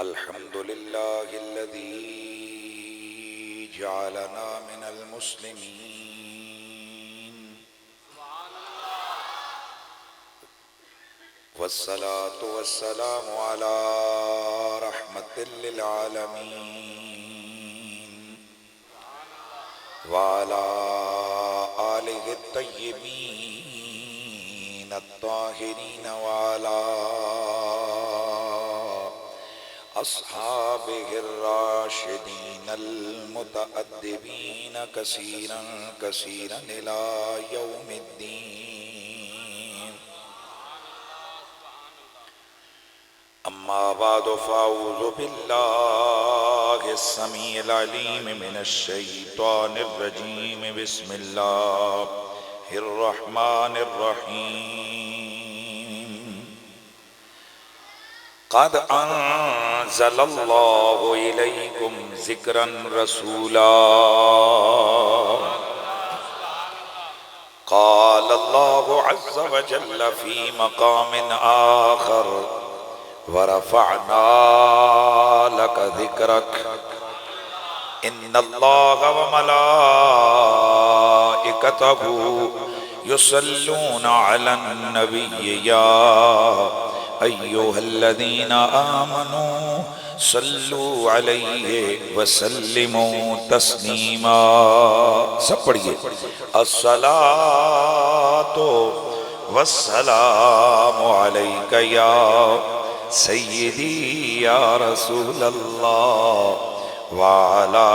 الحمد لله الذي جعلنا من المسلمين والصلاة والسلام على رحمة للعالمين وعلى آله الطيبين الطاهرين وعلى أصحابه الراشدين المتأدبين كثيرا كثيرا إلى يوم الدين. أما بعد فأعوذ بالله السميع العليم من الشيطان الرجيم. بسم الله الرحمن الرحيم. قد أنزل الله إليكم ذكرا رسولا. قال الله عز وجل في مقام آخر ورفعنا لك ذكرك إن الله وملائكته يصلون على النبي يا أيها الذين آمنوا صلوا عليه وسلموا تسليما. سب پڑھئے الصلاة والسلام عليك يا سيدي يا رسول الله وعلى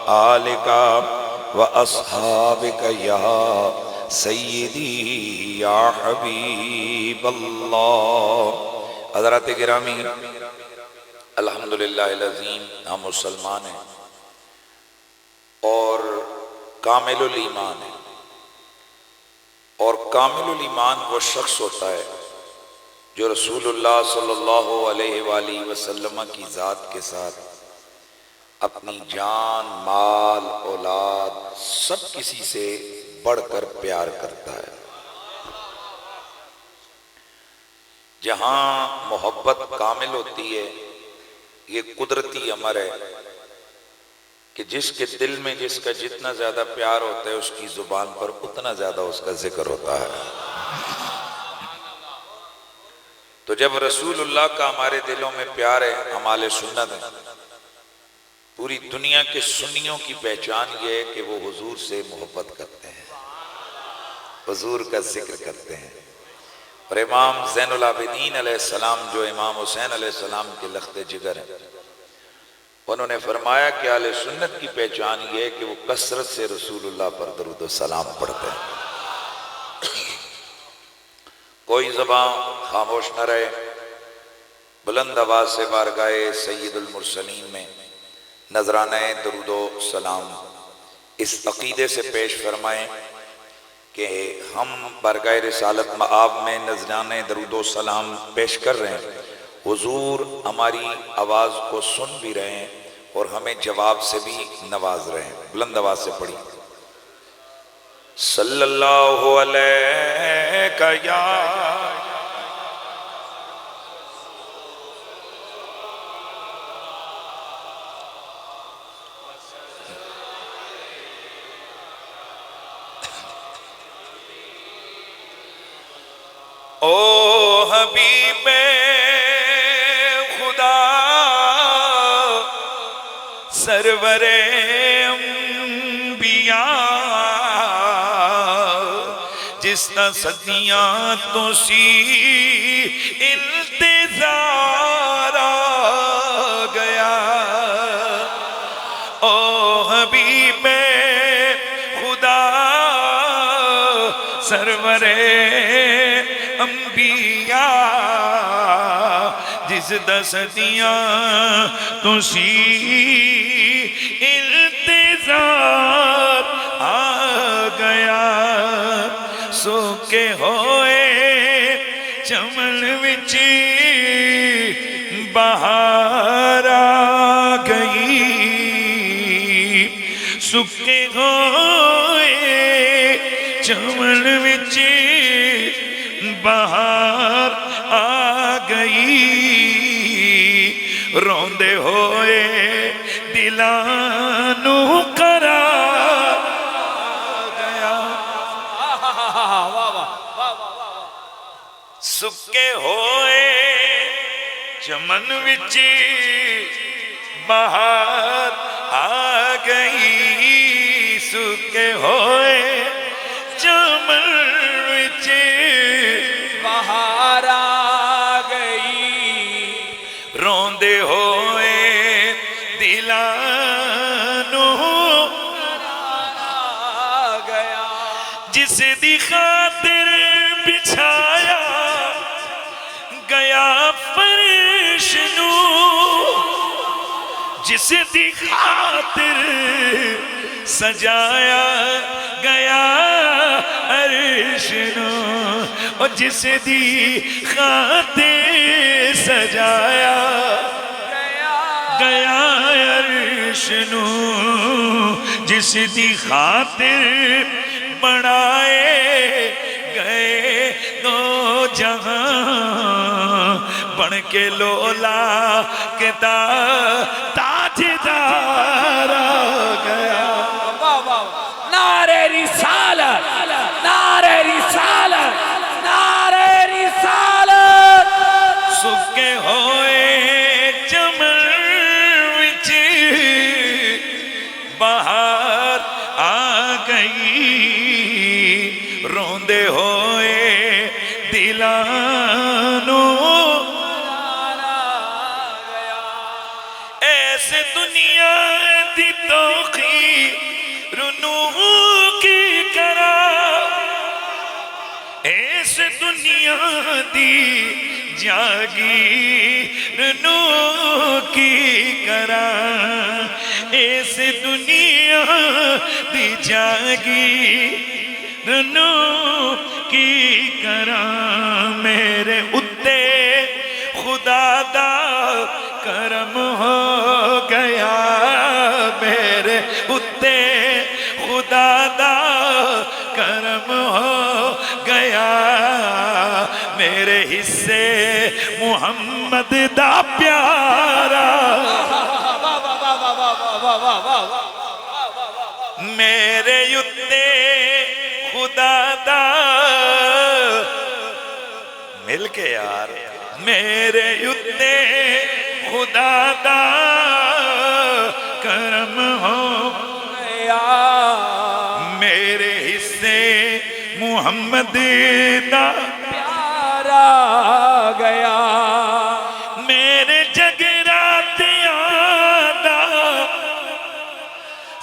آلك وأصحابك يا سیدی یا حبیب اللہ. حضرات گرامی، الحمدللہ العظیم، ہم مسلمان ہیں اور کامل الایمان ہیں. اور کامل الایمان وہ شخص ہوتا ہے جو رسول اللہ صلی اللہ علیہ وآلہ وسلم کی ذات کے ساتھ اپنی جان، مال، اولاد سب کسی سے بڑھ کر پیار کرتا ہے. جہاں محبت کامل ہوتی ہے، یہ قدرتی امر ہے کہ جس کے دل میں جس کا جتنا زیادہ پیار ہوتا ہے اس کی زبان پر اتنا زیادہ اس کا ذکر ہوتا ہے. تو جب رسول اللہ کا ہمارے دلوں میں پیار ہے، ہم اہل سنت ہیں. پوری دنیا کے سنیوں کی پہچان یہ ہے کہ وہ حضور سے محبت کرتے ہیں، حضور کا ذکر کرتے ہیں. اور امام زین العابدین علیہ السلام جو امام حسین علیہ السلام کے لخت جگر ہیں، انہوں نے فرمایا کہ اہل سنت کی پہچان یہ ہے کہ وہ کثرت سے رسول اللہ پر درود و سلام پڑھتے ہیں. کوئی زبان خاموش نہ رہے، بلند آواز سے بارگاہ سید المرسلین میں نذرانہ درود و سلام اس عقیدے سے پیش فرمائیں کہ ہم بارگاہ رسالت مآب میں نذرانہ درود و سلام پیش کر رہے ہیں. حضور ہماری آواز کو سن بھی رہے ہیں اور ہمیں جواب سے بھی نواز رہے ہیں. بلند آواز سے پڑھی. صلی اللہ علیہ یا او حبیب خدا سرور انبیاء جس نہ صدیاں تو سی انتظار آ گیا. او حبیب خدا سرور انبیاء جس دستیاں تسی انتظار آ گیا. سو کے ہوئے چمن وچ بہار آ گئی. سکے ہوئے چمن وچ بہار آ گئی. روندے ہوئے دلانو قرار گیا سکے ہوئے چمن وچ بہار آ گئی سکے ہوئے چمن وچ بہار آ گئی روندے ہوئے دلانو آ گیا جس دی خاطر بچھایا گیا فرش نو جس دی خاطر سجایا گیا عرش نو اور جس دی خاطر سجایا گیا عرش نو جس دی خاطر بنائے گئے دو جہاں بن کے لولا کے تاجدار آ گیا نعرہ رسالت نعرہ رسالت نعرہ رسالت سکے ہوئے چمن وچ بہار آ گئی روندے ہوئے دلانو ایسے دنیا دی توقی رنو کی کرا ایسے دنیا دی جاگی رنو کی کرا ایسے دنیا دی جاگی رنو کی کرا میرے اتے خدا دا کرم ہو گیا میرے اتے خدا دا کرم ہو گیا میرے حصے محمد دا پیارا میرے اتے خدا دا مل کے یار میرے اتے خدا دا کرم ہو گیا میرے حصے محمد دا پیارا گیا میرے جگراتیاں دا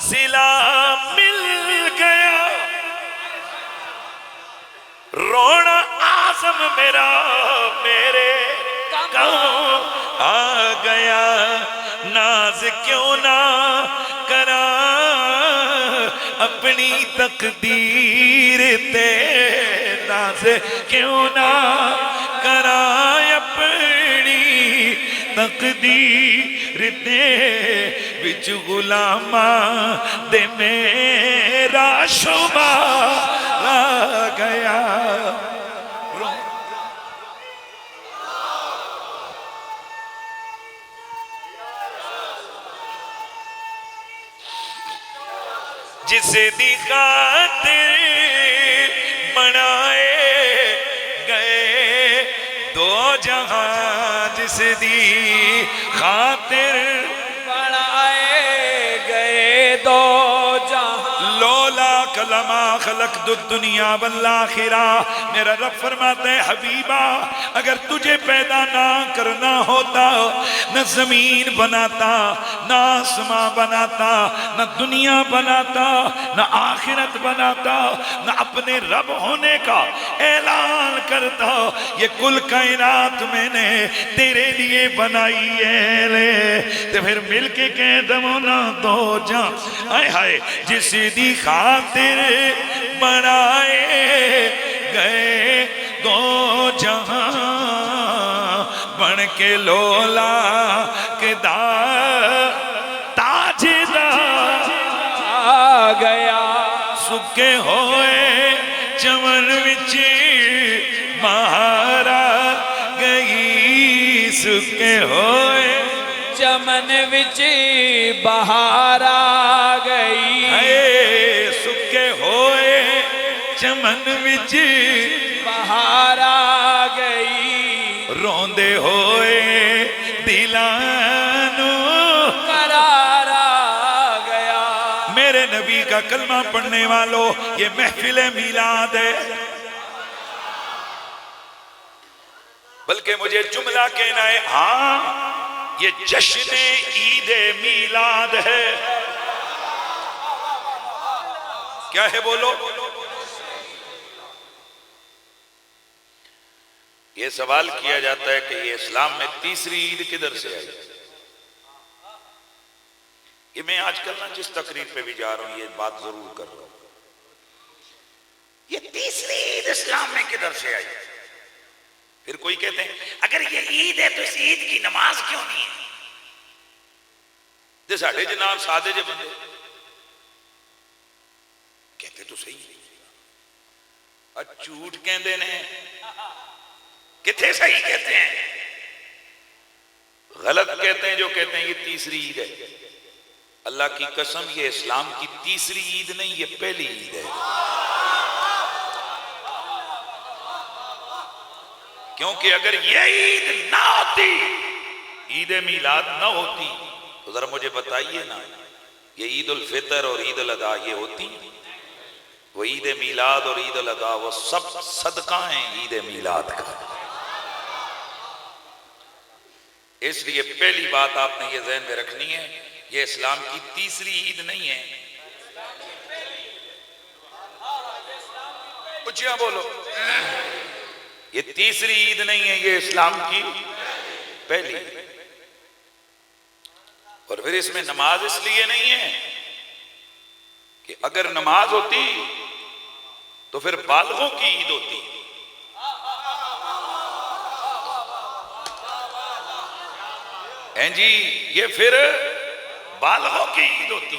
صلہ مل گیا رونا آزم میرا میرے کام آ گیا ناز کیوں نہ کرا اپنی تقدیر تے ناز کیوں نہ کرا اپنی تقدیر تے وچ غلاماں دے میرا شمار آ گیا جس دی خاطر بنائے گئے دو جہاں جس دی خاطر بنائے گئے دو جہاں لولا کلمہ خلقت الدنیا والآخرہ میرا رب فرماتا ہے حبیبہ اگر تجھے پیدا نہ کرنا ہوتا نہ زمین بناتا نہ آسمان بناتا نہ دنیا بناتا نہ آخرت بناتا نہ اپنے رب ہونے کا اعلان کرتا یہ کل کائنات میں نے تیرے لیے بنائی ہے لے تو پھر مل کے کہہ دمو نہ دو جہاں آئے ہائے جس دی خاطر بنائے گئے دو جہاں بن کے لولا کے تاجدار آ گیا سکے ہوئے چمن وچ بہار آ گئی سکے ہوئے چمن وچ بہار آ گئی اے سکے ہوئے چمن وچ بہار آ گئی روندے ہوئے دلانو قرار آ گیا میرے نبی کا کلمہ پڑھنے والوں یہ محفل میلاد ہے بلکہ مجھے جملہ کہنا ہے ہاں یہ جشن عید میلاد ہے کیا ہے بولو یہ سوال کیا جاتا ہے کہ یہ اسلام میں تیسری عید کدھر سے آئی یہ میں آج کل نہ جس تقریر پہ بھی جا رہا ہوں یہ بات ضرور کر رہا ہوں یہ تیسری عید اسلام میں کدھر سے آئی پھر کوئی کہتے ہیں اگر یہ عید ہے تو اس عید کی نماز کیوں نہیں ہے جی ساڑھے جناب سادے جے بندے کہتے تو صحیح جھوٹ کہندے نے کتنے صحیح کہتے ہیں غلط کہتے ہیں جو کہتے ہیں یہ تیسری عید ہے اللہ کی قسم یہ اسلام کی تیسری عید نہیں یہ پہلی عید ہے کیونکہ اگر یہ عید نہ ہوتی عید میلاد نہ ہوتی تو ذرا مجھے بتائیے نا یہ عید الفطر اور عید الاضحیٰ یہ ہوتی وہ عید میلاد اور عید الاضحیٰ وہ سب صدقہ ہیں عید میلاد کا اس لیے پہلی بات آپ نے یہ ذہن میں رکھنی ہے یہ اسلام کی تیسری عید نہیں ہے اچھا بولو یہ تیسری عید نہیں ہے یہ اسلام کی پہلی اور پھر اس میں نماز اس لیے نہیں ہے کہ اگر نماز ہوتی تو پھر بالغوں کی عید ہوتی ہیں جی یہ پھر بالغوں کی عید ہوتی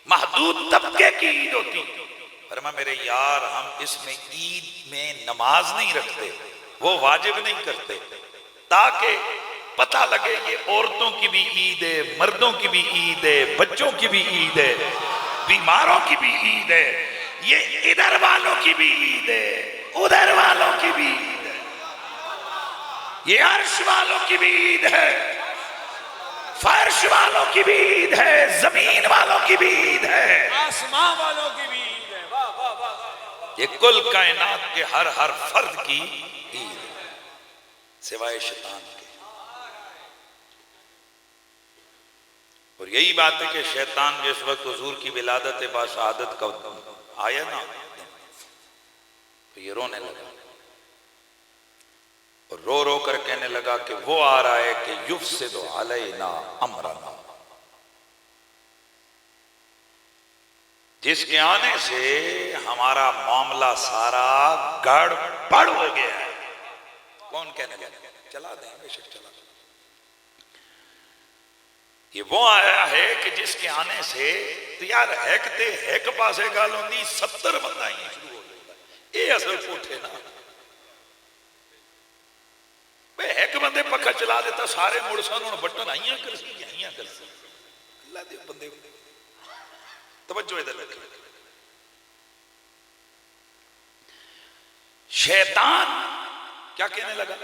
محدود طبقے کی عید ہوتی فرما میرے یار ہم اس میں عید میں نماز نہیں رکھتے وہ واجب نہیں کرتے تاکہ پتہ لگے یہ عورتوں کی بھی عید ہے مردوں کی بھی عید ہے بچوں کی بھی عید ہے بیماروں کی بھی عید ہے یہ ادھر والوں کی بھی عید ہے ادھر والوں کی بھی عید ہے یہ عرش والوں کی بھی عید ہے فرش والوں کی بھی عید ہے زمین والوں کی بھی عید ہے آسمان والوں کی بھی عید ہے واہ واہ واہ یہ کل کائنات کے ہر فرد کی عید ہے سوائے شیطان کے اور یہی بات ہے کہ شیطان جس وقت حضور کی ولادت با شہادت کا آیا نا تو یہ رونے لگا اور رو رو کر کہنے لگا کہ وہ آ رہا ہے کہ یفسد علینا امرنا جس کے آنے سے ہمارا معاملہ سارا گڑبڑ ہو گیا ہے کون کہنے لگا چلا دیں بے شک چلا دیں یہ وہ آیا ہے کہ جس کے آنے سے تو یار ہیک پاسے گالوں دی 70 بندائیں شروع ہو جائے یہ اصل پوٹھے نا ایک بندے پکھا چلا دیتا سارے مڑسان اور بٹن آئیاں کر سی اللہ دے بندے توجہ ادھر رکھیں شیطان کیا کہنے لگا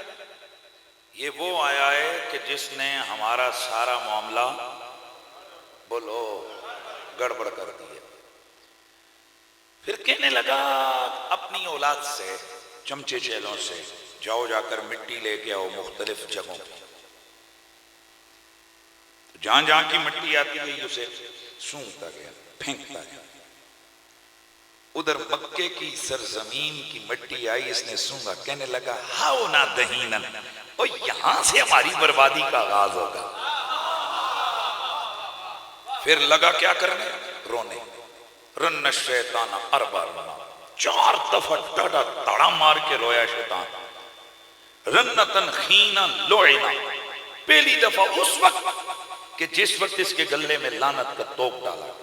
یہ وہ آیا ہے کہ جس نے ہمارا سارا معاملہ بولو گڑبڑ کر دیا پھر کہنے لگا اپنی اولاد سے چمچے چیلوں سے جاؤ جا کر مٹی لے کے آؤ مختلف جگہوں پہ جہاں جہاں کی مٹی آتی گئی اسے سونگتا گیا پھینکتا گیا ادھر مکے کی سرزمین کی مٹی آئی اس نے سونگا کہنے لگا ہاؤ نہ دہینن اور یہاں سے ہماری بربادی کا آغاز ہوگا پھر لگا کیا کرنے رونے رن الشیطان اربع رنا 4 دفعہ ڈاڈا تڑا مار کے رویا شیطان رنتن خینا لوعنا پہلی دفعہ اس وقت کہ جس وقت اس کے گلے میں لعنت کا توپ ڈالا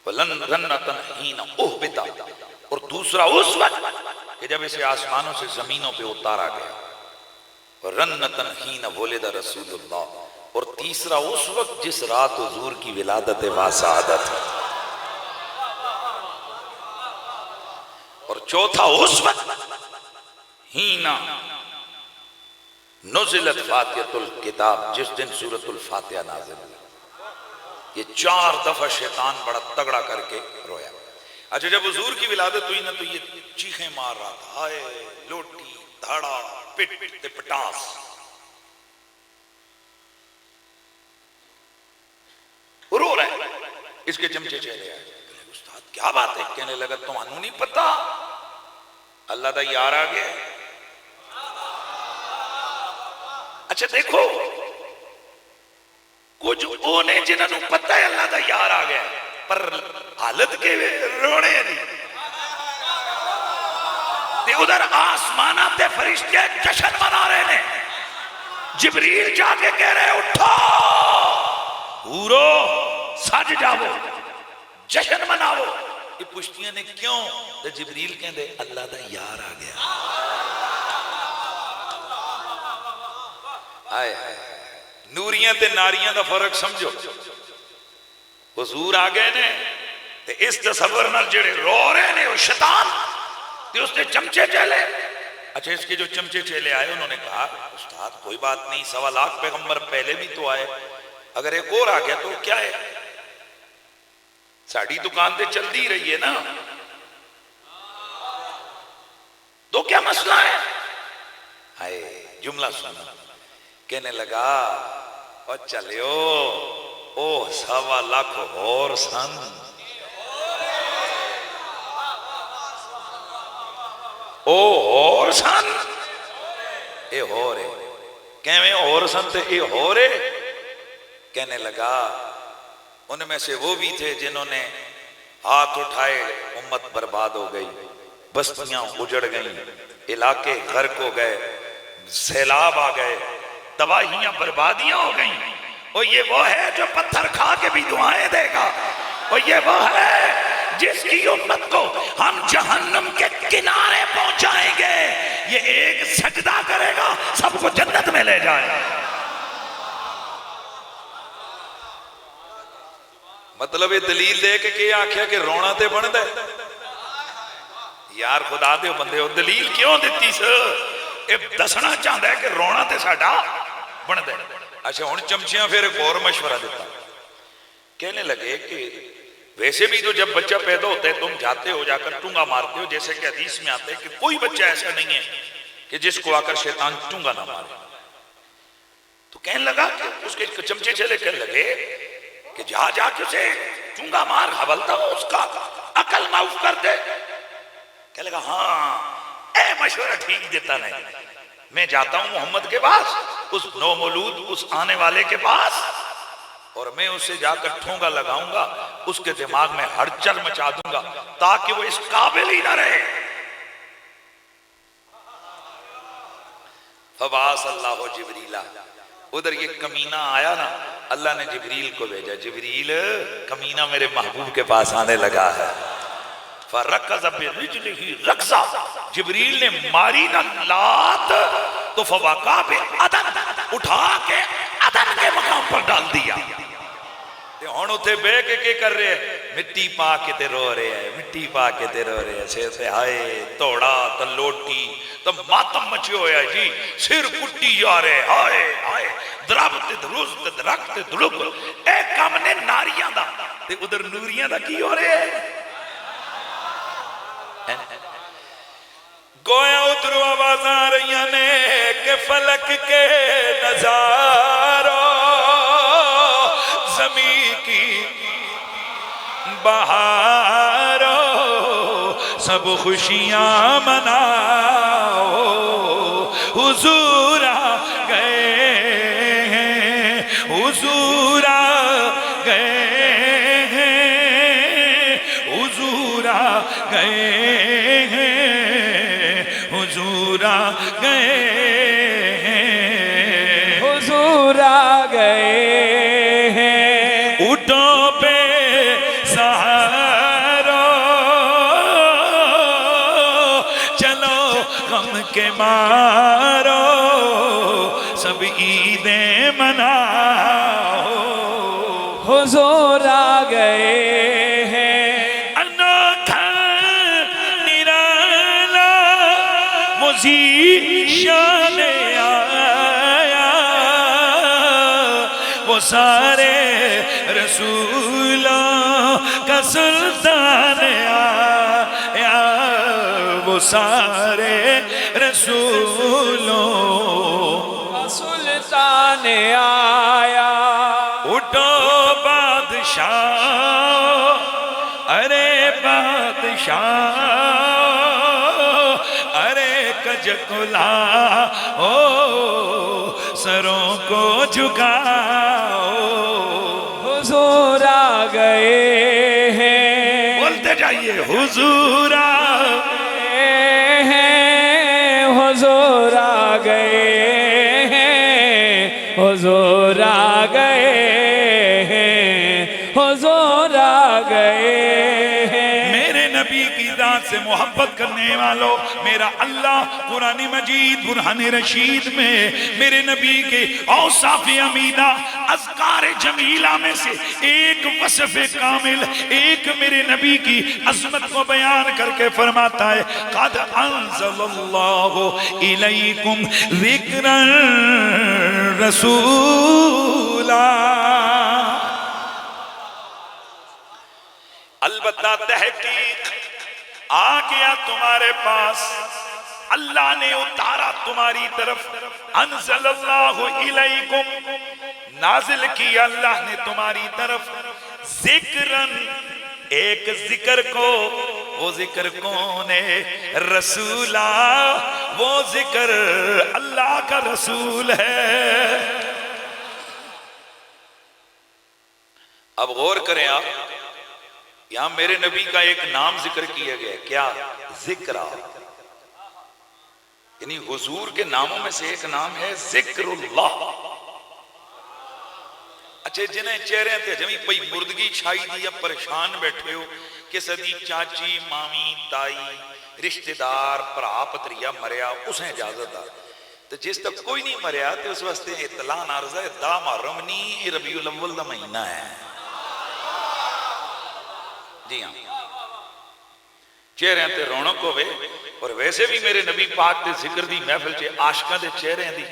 رنتن خینا احبتا اور دوسرا اس وقت کہ جب اسے آسمانوں سے زمینوں پہ اتارا گیا رنتن حین ولد رسول اللہ اور تیسرا اس وقت جس رات حضور کی ولادت و سعادت ہے، اور چوتھا اس وقت ہینا نزلت فاتحۃ الکتاب، جس دن سورۃ الفاتحہ نازل ہوئی۔ یہ 4 دفعہ شیطان بڑا تگڑا کر کے رویا۔ اچھا جب حضور کی ولادت ہوئی نا تو یہ چیخیں مار رہا تھا، ہائے لوٹی دھاڑا پٹ تے پٹاس۔ رو رہے ہیں، اس کے چمچے چہرے آئے، استاد کیا بات ہے؟ کہنے لگا تمہانوں نہیں پتا اللہ دا یار آ گیا۔ اچھا دیکھو کچھ اونے جنہاں نوں پتہ ہے اللہ دا یار آ گیا پر حالت کے رونے نہیں، تے ادھر آسمانہ تے فرشتے جشن منا رہے نے۔ جبریل جا کے کہہ رہے اٹھو حورو سج جاؤ جشن مناؤ۔ یہ پشتیاں نے کیوں؟ تے جبریل کہندے اللہ دا یار آ گیا۔ آئے نوریاں تے ناریاں دا فرق سمجھو۔ حضور آ گئے نے تے اس تصور نال جڑے رو رہے نے وہ شیطان تے اس نے چمچے چلے۔ اچھا اس کے جو چمچے چلے آئے انہوں نے کہا استاد کوئی بات نہیں، 1.25 لاکھ پیغمبر پہلے بھی تو آئے، اگر ایک اور آ گیا تو کیا ہے؟ ساڑی دکان تے چل دی رہی ہے نا، تو کیا مسئلہ ہے؟ ہائے جملہ سنا، کہنے لگا او چلیو او 1.25 لاکھ اور سن، او اور سن، اے ہو رہے کہویں اور سن تے اے ہو رہے۔ کہنے لگا ان میں سے وہ بھی تھے جنہوں نے ہاتھ اٹھائے، امت برباد ہو گئی، بستیاں اجڑ گئیں، علاقے غرق ہو گئے، سیلاب آ گئے، تباہیاں بربادیاں ہو گئیں۔ اور یہ وہ ہے جو پتھر کھا کے بھی دعائیں دے گا، اور یہ وہ ہے جس کی امت کو ہم جہنم کے کنارے پہنچائیں گے، یہ ایک سجدہ کرے گا سب کو جنت میں لے جائے گا۔ مطلب یہ دلیل دے کے کہ آکھیا کہ رونا تے بن دے یار خدا دے بندے ہو، دلیل کیوں دیتی سے دسنا چاہتا ہے کہ رونا تے ساڈا بن دے۔ اچھا ہن چمچیاں پھر ایک اور مشورہ دیتا، کہنے لگے کہ ویسے بھی تو جب بچہ پیدا ہوتا ہے تم جاتے ہو جا کر ٹونگا مارتے ہو، جیسے کہ حدیث میں آتا ہے کہ کوئی بچہ ایسا نہیں ہے کہ جس کو آ کر شیطان ٹونگا نہ مارے۔ تو کہنے لگا کہ اس کے چمچے چلے، کہنے لگے کہ جا جا کے اسے چونگا مار، حوالتا ہو اس کا عقل معاف کر دے۔ کہنے لگا ہاں اے مشورہ ٹھیک دیتا نہیں، میں جاتا ہوں محمد کے پاس، اس نو مولود اس آنے والے کے پاس، اور میں اسے جا کر ٹھونگا لگاؤں گا، اس کے دماغ میں ہڑچل مچا دوں گا تاکہ وہ اس قابل ہی نہ رہے۔ فبعث اللہ جبریلا، ادھر یہ کمینہ آیا نا، اللہ نے جبریل کو بھیجا، جبریل کمینہ میرے محبوب کے پاس آنے لگا ہے۔ فَرَكَّزَ بِرِجْلِهِ رَكْزَ، جبریل نے ماری نہ لات تو فَوَقَعَ بِعَدَن، اٹھا کے عدن کے مقام پر ڈال دیا۔ ہن اتھے بے کے کر رہے ہیں، مٹی پا کے تے رو رہے ہیں، مٹی پا کے تے رو رہے ہیں، سیر سے ہائے توڑا تا لوٹی تا ماتم مچے ہویا جی، سر کٹی جا رہے، ہائے ہائے دراب تے دروز تے درک تے دلک، اے کام نے ناریاں دا تے ادھر نوریاں دا کی ہو رہے ہیں۔ گویا ادھر آواز آ رہی نے کہ فلک کے نظاروں زمین کی بہاروں سب خوشیاں مناؤ، حضور آ گئے ہیں، حضور آ گئے ہیں، حضور آ گئے ہیں، حضور آ گئے ہیں، حضور آ گئے ہیں، اٹھو پہ سہارو، چلو غم کے مارو، سب عیدیں منا حضور آ گئے ہیں، انوکھا نرالا مزید شان آیا، وہ سارے رسولوں کا سلطان آیا، وہ سارے رسولوں سلطان آیا۔ اٹھو بادشاہ، ارے بادشاہ، ارے کجکلا سروں کو جھکاؤ، حضور آ گئے ہیں، بولتے جائیے حضور آ گئے ہیں، حضور آ گئے ہیں، حضور آ گئے ہیں، حضور آ گئے ہیں۔ میرے نبی کی ذات سے محبت کرنے والوں، میرا اللہ قرآن مجید برہان رشید میں میرے نبی کے اوصاف امیدہ اذکار جمیلہ میں سے ایک وصف کامل، ایک میرے نبی کی عظمت کو بیان کر کے فرماتا ہے، قَدْ أَنزَلَ اللَّهُ إِلَيْكُمْ ذِكْرًا رَسُولًا۔ البتہ تحقیق آ گیا تمہارے پاس، اللہ نے اتارا تمہاری طرف، انزل اللہ الیکم، نازل کیا اللہ نے تمہاری طرف، ذکرن، ایک ذکر کو، وہ ذکر کون ہے؟ رسولہ، وہ ذکر اللہ کا رسول ہے۔ اب غور کریں آپ، یہاں میرے نبی کا ایک نام ذکر کیا گیا، کیا؟ ذکرہ، یعنی حضور کے ناموں میں سے ایک نام ہے ذکر اللہ۔ اچھا جنہیں چہرے تھے جمعی پئی مردگی چھائی دیا، پریشان بیٹھے ہو کہ صدی چاچی، مامی، تائی، رشتہ دار، پرا پتریا مریا، اسے اجازت آ، تو جس تک کوئی نہیں مریا تو اس واسطے اطلاع نارضہ ہے، دا محرمنی ربیع الاول دا مہینہ ہے۔ جی ہاں، چہرے تے رونق ہوئے، اور ویسے بھی میرے نبی پاک تے ذکر دی محفل چے عاشقاں دے چہرے دی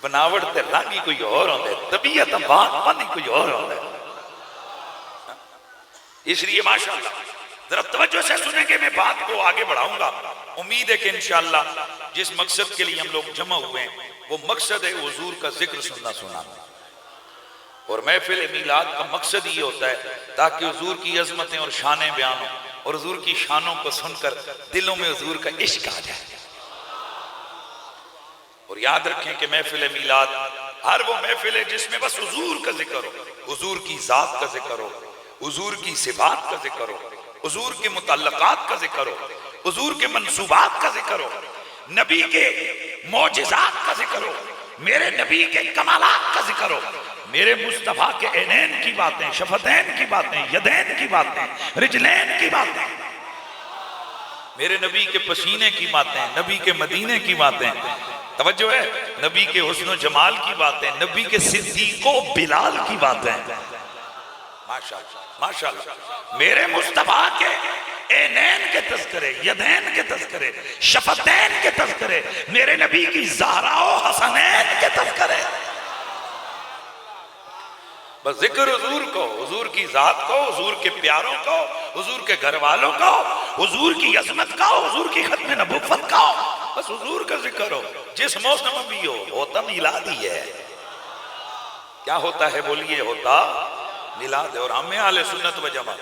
بناوٹ تے رنگ ہی کوئی اور ہوندے، طبیعت بات پانی کوئی اور ہوندے۔ اس لیے ماشاءاللہ ذرا توجہ سے سنیں گے، میں بات کو آگے بڑھاؤں گا، امید ہے کہ انشاءاللہ جس مقصد کے لیے ہم لوگ جمع ہوئے ہیں وہ مقصد ہے حضور کا ذکر سننا، اور محفل میلاد کا مقصد یہ ہوتا ہے تاکہ حضور کی عظمتیں اور شانیں بیان ہوں، اور حضور کی شانوں کو سن کر دلوں میں حضور کا عشق آ جائے۔ اور یاد رکھیں کہ محفل میلاد ہر وہ محفل ہے جس میں بس حضور کا ذکر ہو، حضور کی ذات کا ذکر ہو، حضور کی صفات کا ذکر ہو، حضور کے متعلقات کا ذکر ہو، حضور کے منصوبات کا ذکر ہو، نبی کے معجزات کا ذکر ہو، میرے نبی کے کمالات کا ذکر ہو، میرے مصطفیٰ کے عینین کی باتیں، شفتین کی باتیں، یدین کی باتیں، رجلین کی باتیں، میرے نبی کے پسینے کی باتیں، نبی کے مدینے کی باتیں، توجہ ہے، نبی کے حسن و جمال کی باتیں، نبی کے صدیق و بلال کی باتیں، ماشاءاللہ ماشاءاللہ، میرے مصطفیٰ کے عینین کے تذکرے، یدین کے تذکرے، شفتین کے تذکرے، میرے نبی کی زہرا و حسنین کے تذکرے، بس ذکر حضور کو، حضور کی ذات کو، حضور کے پیاروں کو، حضور کے گھر والوں کو، حضور کی عظمت کا، حضور کی ختم نبوت کا، بس حضور کا ذکر ہو، جس موسم میں بھی ہو، ہوتا میلاد ہی ہے۔ کیا ہوتا ہے بولیے؟ ہوتا میلاد ہے۔ اور ہمیں اہل سنت و جماعت،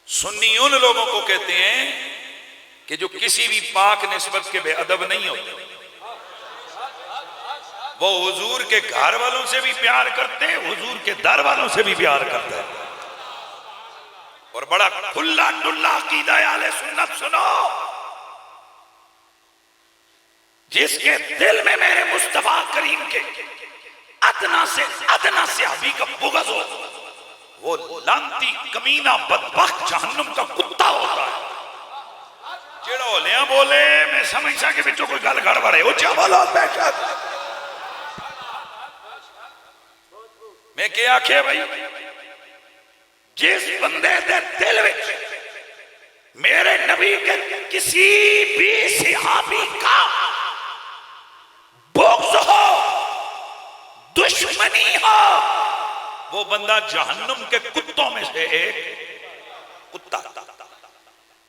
سنی ان لوگوں کو کہتے ہیں کہ جو کسی بھی پاک نسبت کے بے ادب نہیں ہوتے، وہ حضور کے گھر والوں سے بھی پیار کرتے ہیں، حضور کے در والوں سے بھی پیار کرتے ہیں، اور بڑا کھلا ڈلا عقیدہ اہل سنت سنو، جس کے دل میں میرے مصطفیٰ کریم کے ادنا سے ادنا صحابی کا بغض ہو، وہ لانتی کمینہ بدبخت جہنم کا کتا ہوتا ہے۔ جڑا ہولیاں بولے میں سمجھا کہ بچوں کوئی گل گڑبڑ ہے، وہ چاولو بیٹھا میں کیا آکھے بھائی جس بندے دے دل وچ میرے نبی کے کسی بھی صحابی کا بغض ہو دشمنی ہو وہ بندہ جہنم کے کتوں میں سے ایک کتا،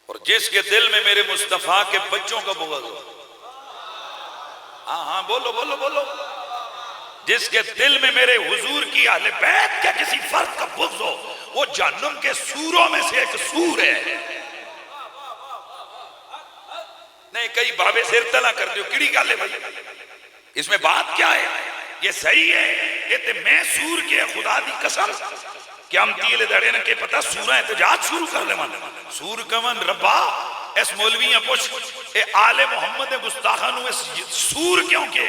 اور جس کے دل میں میرے مصطفیٰ کے بچوں کا بغض ہو، ہاں ہاں بولو بولو بولو، جس کے دل میں میرے حضور کی اہل بیت کے کسی فرد کا بغض ہو وہ جہنم کے سوروں میں سے ایک سور ہے۔ نہیں کئی بابے سیر تلا کر دیو کیڑی گل ہے بھائی، اس میں بات کیا ہے؟ یہ صحیح ہے یہ تے میں سور کے خدا دی قسم کہ ہم تیلے دڑے نہ کہ پتہ سورہ احتجاج شروع کر لے من سور کمن ربا اس مولویاں پوچھ اے آل محمد گستاخانو اس سور کیوں کہ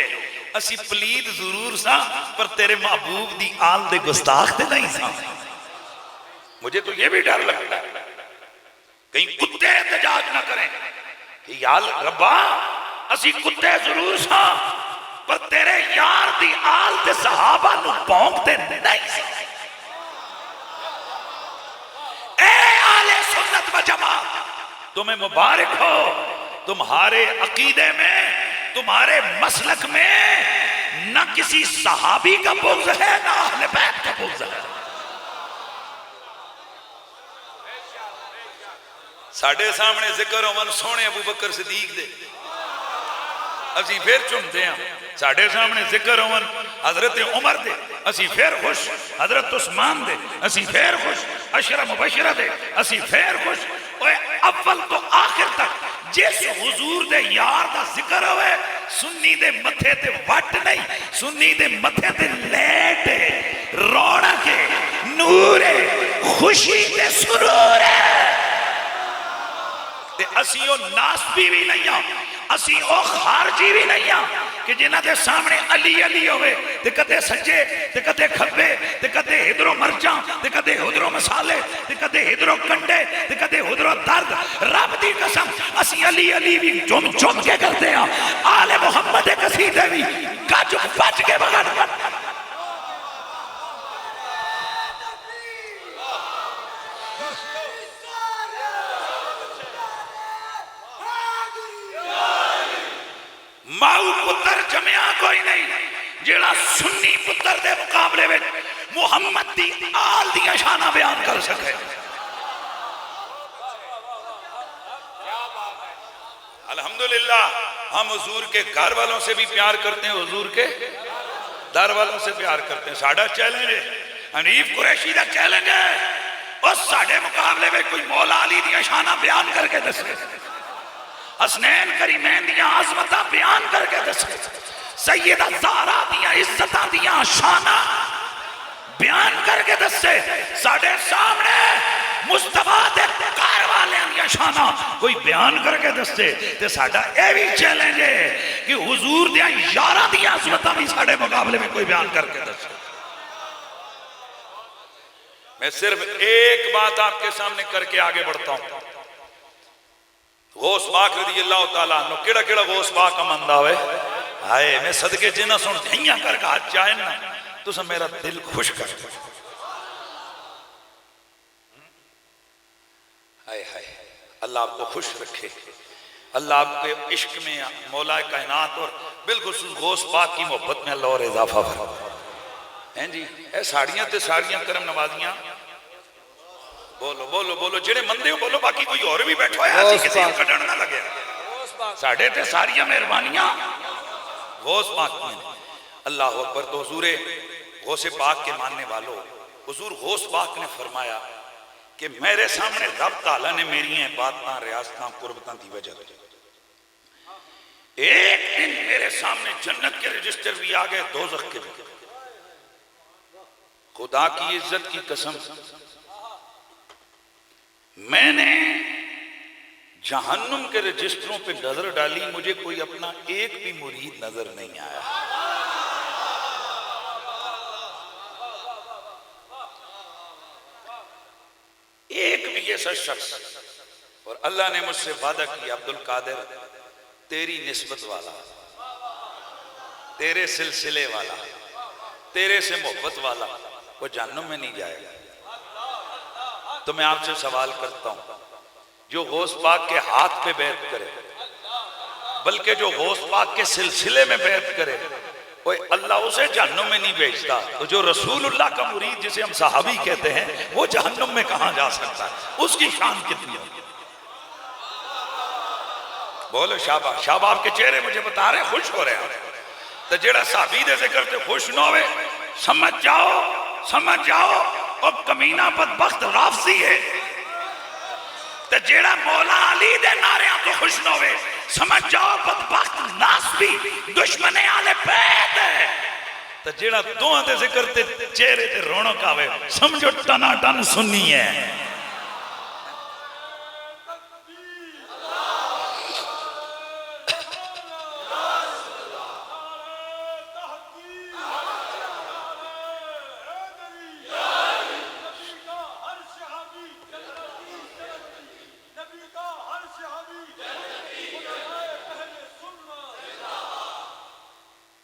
اسی پلید ضرور سا پر تیرے محبوب دی آل دے گستاخ تے نہیں سا۔ مجھے تو یہ بھی ڈر لگتا ہے کہیں کتے احتجاج نہ کریں کہ یا ربا اسی کتے ضرور سا پر تیرے یار دی آل تے صحابہ نو پونکتے نہیں سا۔ اے آل سنت و جماعت تمہیں مبارک ہو، تمہارے عقیدے میں تمہارے مسلک میں نہ کسی صحابی کا بغض ہے نہ اہل بیت کا بغض ہے۔ ساڑھے سامنے ذکر ہومن سونے ابو بکر صدیق دے اسی پھر چمتے ہیں، ساڑھے سامنے ذکر ہومن حضرت عمر دے اسی پھر خوش، حضرت عثمان دے اسی پھر خوش، عشرہ مبشرہ دے اسی پھر خوش۔ اول تو آخر تک جس حضور دے یار دا ذکر ہوئے سنی دے متھے تے وٹ نہیں، سنی دے متھے تے لیٹ رونق نور خوشی تے سرور ہے۔ اسی او ناسبی بھی نہیں ہاں، اسی او خارجی بھی نہیں ہاں کہ جنہ دے سامنے علی علی ہوئے تے کدے سجے تے کدے کھبے تے کدے ہدرو مرچاں تے کدے ہدرو مسالے تے کدے ہدرو کنڈے تے کدے ہدرو درد۔ رب دی قسم اسی علی علی بھی چم چم کے کرتے ہیں، آل محمد قصیدے بھی گج بج کے بغیر ماؤ پتر جمعہ کوئی نہیں جیڑا سنی پتر دے مقابلے میں محمد دی آل دی شانہ بیان کر سکے۔ الحمدللہ ہم حضور کے گھر والوں سے بھی پیار کرتے ہیں، حضور کے در والوں سے پیار کرتے ہیں۔ ساڑھا چیلنج ہے، حنیف قریشی دا چیلنج ہے، اس ساڑھے مقابلے میں کوئی مولا علی دی شانہ بیان کر کے دسے، حسنین کریمین دیاں عظمتہ بیان کر کے دسے، سیدہ زہرا دیاں عزتہ دیاں شانہ بیان کر کے دسے، ساڑھے سامنے مصطفیٰ دے کار والے دیاں شانہ کوئی بیان کر کے دسے تے ساڑھا اے بھی چیلنج ہے کہ حضور دیاں یارہ دیاں عظمتہ بھی ساڑھے مقابلے میں کوئی بیان کر کے دسے۔ میں صرف ایک بات آپ کے سامنے کر کے آگے بڑھتا ہوں۔ غوث پاک رضی اللہ تعالیٰ عنہ کیڑا کیڑا غوث پاک کا مندہ ہوئے آئے میں صدقے جنہ سن دھیاں کر کے ہاتھ چاہیں نا تو سب میرا دل خوش کر آئے آئے اللہ آپ کو خوش رکھے، اللہ آپ کے عشق میں مولا کائنات اور بالکل غوث پاک کی محبت میں اللہ اور اضافہ فرمائے ہیں جی۔ اے ساڑیاں تے ساڑیاں کرم نوازیاں بولو بولو بولو جڑے مندے ہو بولو، باقی کوئی اور بھی بیٹھو ہے ایسی کسی کا ڈر نہ لگے۔ ساڑھے تے ساریاں مہربانیاں غوث پاک میں اللہ اکبر۔ تو حضور غوث پاک کے ماننے والوں حضور غوث پاک نے فرمایا کہ میرے سامنے رب تعالیٰ نے میری ہیں باتاں ریاستاں قربتاں دی وجہ ایک دن میرے سامنے جنت کے رجسٹر بھی آگئے دوزخ کے بھی۔ خدا کی عزت کی قسم میں نے جہنم کے رجسٹروں پہ نظر ڈالی، مجھے کوئی اپنا ایک بھی مرید نظر نہیں آیا۔ ایک بھی ایسا شخص، اور اللہ نے مجھ سے وعدہ کیا عبد القادر تیری نسبت والا، تیرے سلسلے والا، تیرے سے محبت والا وہ جہنم میں نہیں جائے گا۔ تو میں آپ سے سوال کرتا ہوں، جو غوث پاک کے ہاتھ پہ بیعت کرے، بلکہ جو غوث پاک کے سلسلے میں بیعت کرے، وہ اللہ اسے جہنم میں نہیں بھیجتا، تو جو رسول اللہ کا مرید جسے ہم صحابی کہتے ہیں وہ جہنم میں کہاں جا سکتا ہے؟ اس کی شان کتنی ہوگی؟ بولو شاباش، شاباش، آپ کے چہرے مجھے بتا رہے ہیں خوش ہو رہے ہیں۔ تو جڑا صحابی دے ذکر تے خوش نہ ہوئے، سمجھ جاؤ اور کمینہ بدبخت رافضی ہے۔ تو جڑا مولا علی دے نعرے تو خوش نہ ہوئے، سمجھ جاؤ بدبخت ناسبی دشمن آل بیت ہے۔ تو جڑا دوہاں دے ذکر تے چہرے تے رونق آوے، سمجھو ٹنا ٹن سنی ہے۔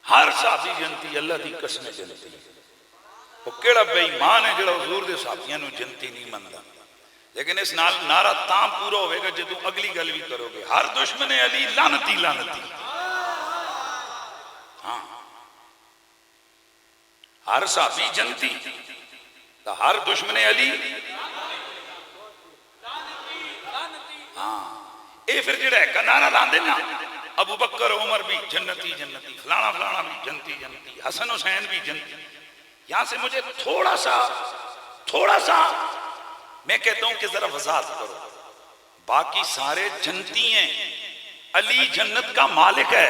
ہر صحابی جنتی، اللہ دی قسم جنتی۔ وہ کیڑا بے ایمان ہے جڑا حضور دے صحابیاں نو جنتی نہیں مندا۔ لیکن اس نال نعرہ تاں پورا ہوئے گا جدو اگلی گل بھی کرو گے، ہر دشمن علی لعنتی لعنتی۔ ہاں، ہر صحابی جنتی تو ہر دشمن علی۔ ہاں، اے پھر جڑا ہے نعرہ لاندے نا، ابو بکر عمر بھی جنتی جنتی، فلانا فلانا بھی جنتی جنتی، حسن حسین بھی جنتی۔ یہاں سے مجھے تھوڑا سا میں کہتا ہوں کہ ذرا وضاحت کرو، باقی سارے جنتی ہیں، علی جنت کا مالک ہے۔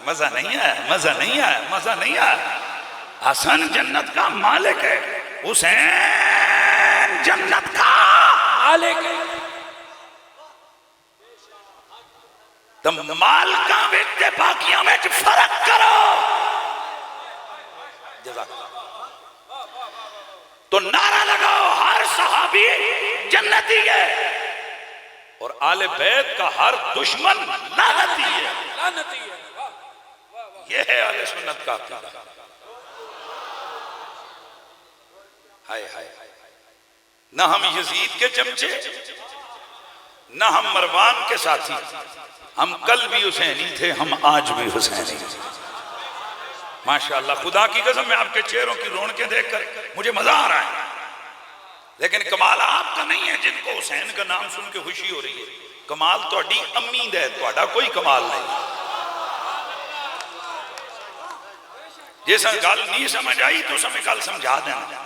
مزہ نہیں آیا۔ حسن جنت کا مالک ہے، حسین جنت کا مالک ہے۔ تو مالکاں وچ تے باقیاں وچ فرق کرو۔ جزاک اللہ۔ تو نعرہ لگاؤ ہر صحابی جنتی ہے اور آل بیت کا ہر دشمن لعنتی ہے۔ یہ ہے اہل سنت کا عقیدہ۔ ہائے ہائے، نہ ہم یزید کے چمچے، نہ ہم مروان کے ساتھی، ہم کل بھی حسینی تھے، ہم آج بھی حسینی تھے۔ ماشاءاللہ، خدا کی قسم میں آپ کے چہروں کی رونقیں دیکھ کر مجھے مزہ آ رہا ہے، لیکن کمال آپ کا نہیں ہے جن کو حسین کا نام سن کے خوشی ہو رہی ہے۔ کمال تہاڈی امی دا ہے، تہاڈا کوئی کمال نہیں۔ جیسا گل نہیں سمجھ آئی تو سمجھ گل سمجھا دینا۔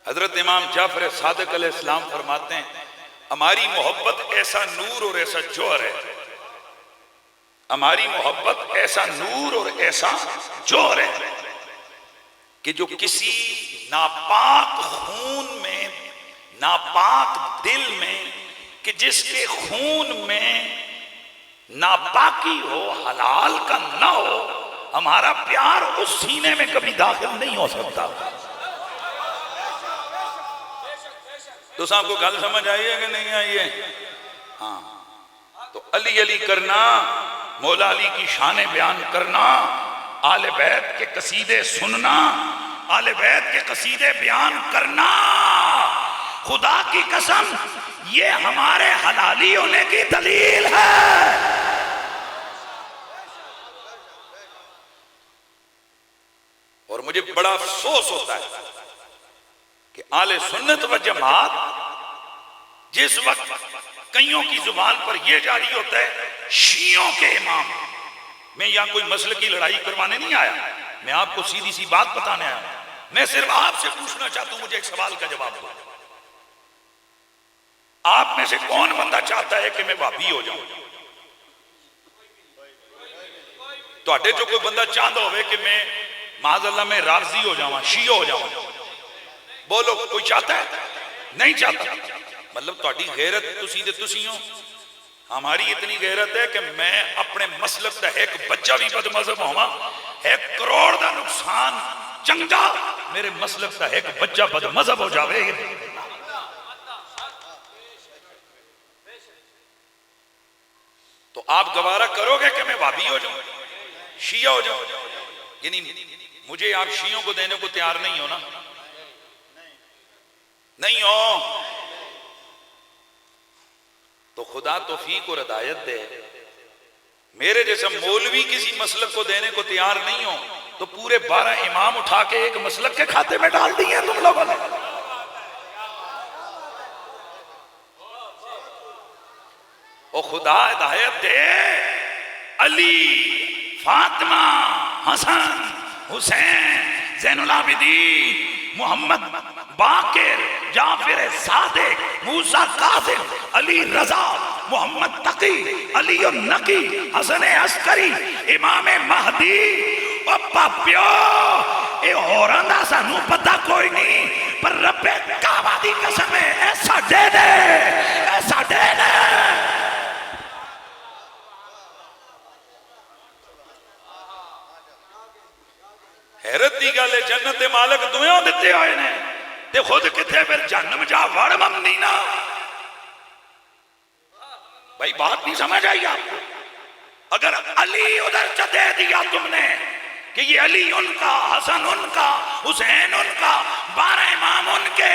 حضرت امام جعفر صادق علیہ السلام فرماتے ہیں، ہماری محبت ایسا نور اور ایسا جوہر ہے، ہماری محبت ایسا نور اور ایسا جوہر ہے کہ جو کسی ناپاک خون میں، ناپاک دل میں، کہ جس کے خون میں ناپاکی ہو، حلال کا نہ ہو، ہمارا پیار اس سینے میں کبھی داخل نہیں ہو سکتا۔ تو صاحب کو گل سمجھ آئی ہے کہ نہیں آئی ہے؟ ہاں، تو علی علی کرنا، مولا علی کی شان بیان کرنا، آل بیت کے قصیدے سننا، آل بیت کے قصیدے بیان کرنا، خدا کی قسم یہ ہمارے حلالی ہونے کی دلیل ہے۔ اور مجھے بڑا افسوس ہوتا ہے کہ آل سنت و جماعت جس وقت کئیوں کی زبان پر یہ جاری ہوتا ہے شیعوں کے امام، میں یہاں کوئی مسلکی لڑائی کروانے نہیں آیا، میں آپ کو سیدھی سی بات بتانے آیا ہوں۔ میں صرف آپ سے پوچھنا چاہتا ہوں، مجھے ایک سوال کا جواب دو۔ آپ میں سے کون بندہ چاہتا ہے کہ میں وہابی ہو جاؤں؟ تو اڈے جو کوئی بندہ چاہتا ہوئے کہ میں معاذ اللہ میں رافضی ہو جاؤں، شیعہ ہو جاؤں، بولو کوئی چاہتا ہے؟ نہیں چاہتا۔ مطلب تہاڈی غیرت تسی ہو، ہماری اتنی غیرت ہے کہ میں اپنے مسلک دا ایک بچہ بھی بد مذہب ہوا، 1 کروڑ دا نقصان چنگا میرے مسلک دا ایک بچہ بد مذہب ہو جاوے۔ تو آپ گوارہ کرو گے کہ میں وہابی ہو جاؤں، شیعہ ہو جاؤں؟ یعنی مجھے آپ شیعوں کو دینے کو تیار نہیں ہو نا؟ نہیں ہو تو خدا توفیق اور ہدایت دے. میرے جیسا مولوی کسی مسلک کو دینے کو تیار نہیں ہو تو پورے 12 امام اٹھا کے ایک مسلک کے کھاتے میں ڈال دیے تم لوگوں نے. او خدا ہدایت دے. علی، فاطمہ، حسن، حسین، زین العابدین، محمد باقر، جعفر صادق، موسیٰ کاظم، علی رضا، محمد تقی، علی النقی، حسن عسکری، امام مہدی. او پاپیو اے ہوران دا سانو پتہ کوئی نہیں، پر رب کعبہ دی قسم ہے ایسا دے دے، ایسا دے دے. حیرت دی گل ہے جنت مالک دویوں دیتے ہوئے نے تے خود کتے پھر جہنم جا وڑ ممنی نا. بھائی بات نہیں سمجھ آئی آپ کو؟ اگر علی ادھر چا دے دیا تم نے کہ یہ علی ان کا، حسن ان کا، حسین ان کا، 12 امام ان کے،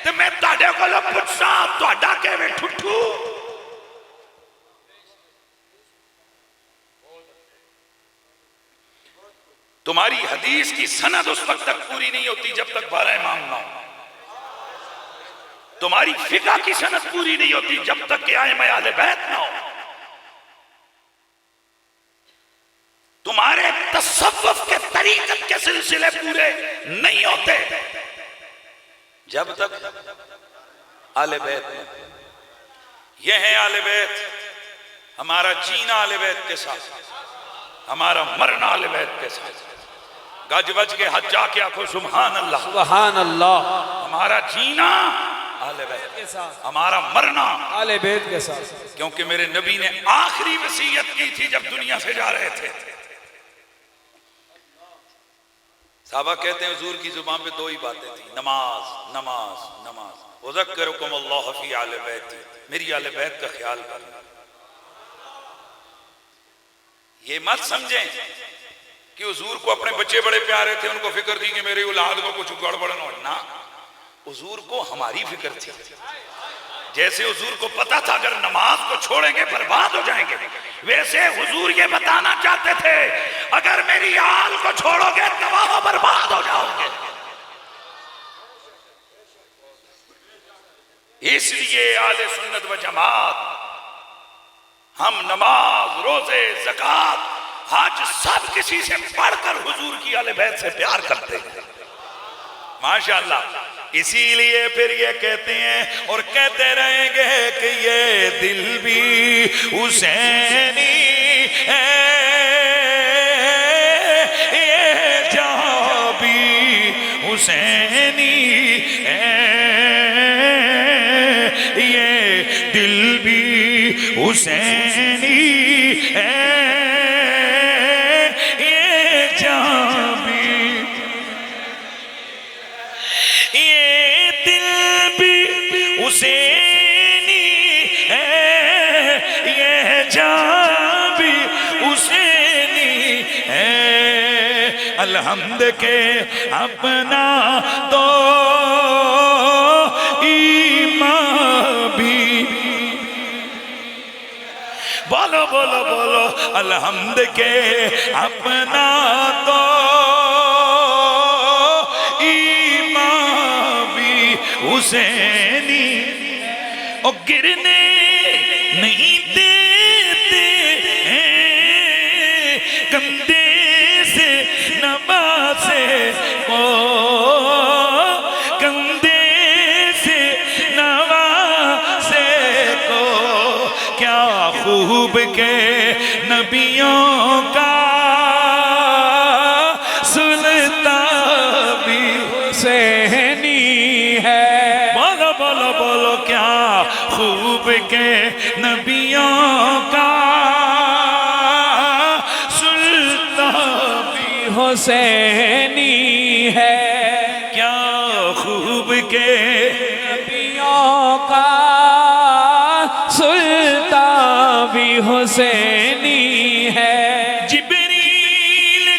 تو میں تاڑے کو لو پچھا تو اڈا کے میں ٹھٹھو. تمہاری حدیث کی سند اس وقت تک پوری نہیں ہوتی جب تک 12 امام نہ ہو. تمہاری فقہ کی سند پوری نہیں ہوتی جب تک کہ ائمہ اہل بیت نہ ہو. تمہارے تصوف کے طریقت کے سلسلے پورے نہیں ہوتے جب تک اہل بیت نہ ہو. یہ ہے اہل بیت. ہمارا جینا اہل بیت کے ساتھ، ہمارا مرنا اہل بیت کے ساتھ. گج بج کے حج جا کے آکھو سبحان اللہ، سبحان اللہ. ہمارا جینا اہل بیت کے ساتھ، ہمارا مرنا اہل بیت کے ساتھ. کیونکہ میرے نبی نے آخری وصیت کی تھی جب دنیا سے جا رہے تھے. صحابہ کہتے ہیں حضور کی زبان پہ 2 ہی باتیں تھیں، نماز نماز نماز. اذکرکم اللہ فی اہل بیتی، میری اہل بیت کا خیال کرنا. یہ مت سمجھیں کہ حضور کو اپنے بچے بڑے پیارے تھے، ان کو فکر تھی کہ میری اولاد کو کچھ گڑبڑ نہ ہو. نہ، حضور کو ہماری فکر تھی. جیسے حضور کو پتا تھا اگر نماز کو چھوڑیں گے برباد ہو جائیں گے، ویسے حضور یہ بتانا چاہتے تھے اگر میری آل کو چھوڑو گے تباہ و برباد ہو جاؤ گے. اس لیے اہل سنت و جماعت ہم نماز، روزے، زکوٰۃ، حج سب کسی سے پڑھ کر حضور کی اہل بیت سے پیار کرتے ہیں. ماشاءاللہ. اسی لیے پھر یہ کہتے ہیں اور کہتے رہیں گے کہ یہ دل بھی حسینی ہے، یہ جہاں بھی حسینی ہے، یہ دل بھی حسینی ہے، یہ جہاں بھی، یہ دل بھی حسینی ہے، یہ جہاں بھی حسینی ہے. الحمد کے اپنا تو ایمان بھی، بولو بولو بولو، الحمد کے اپنا تو ایمان بھی حسینی. اور گرنے نہیں دیتے ہیں کندھے سے نوازے کو، کندھے سے نوازے کو. کیا خوب کے نبیوں کا سلطان بھی حسینی ہے. بولو بولو بولو، کیا خوب کے نبیوں کا سلطان بھی حسینی ہے. کیا خوب کے نبیوں کا سلطان بھی حسینی ہے. جبریل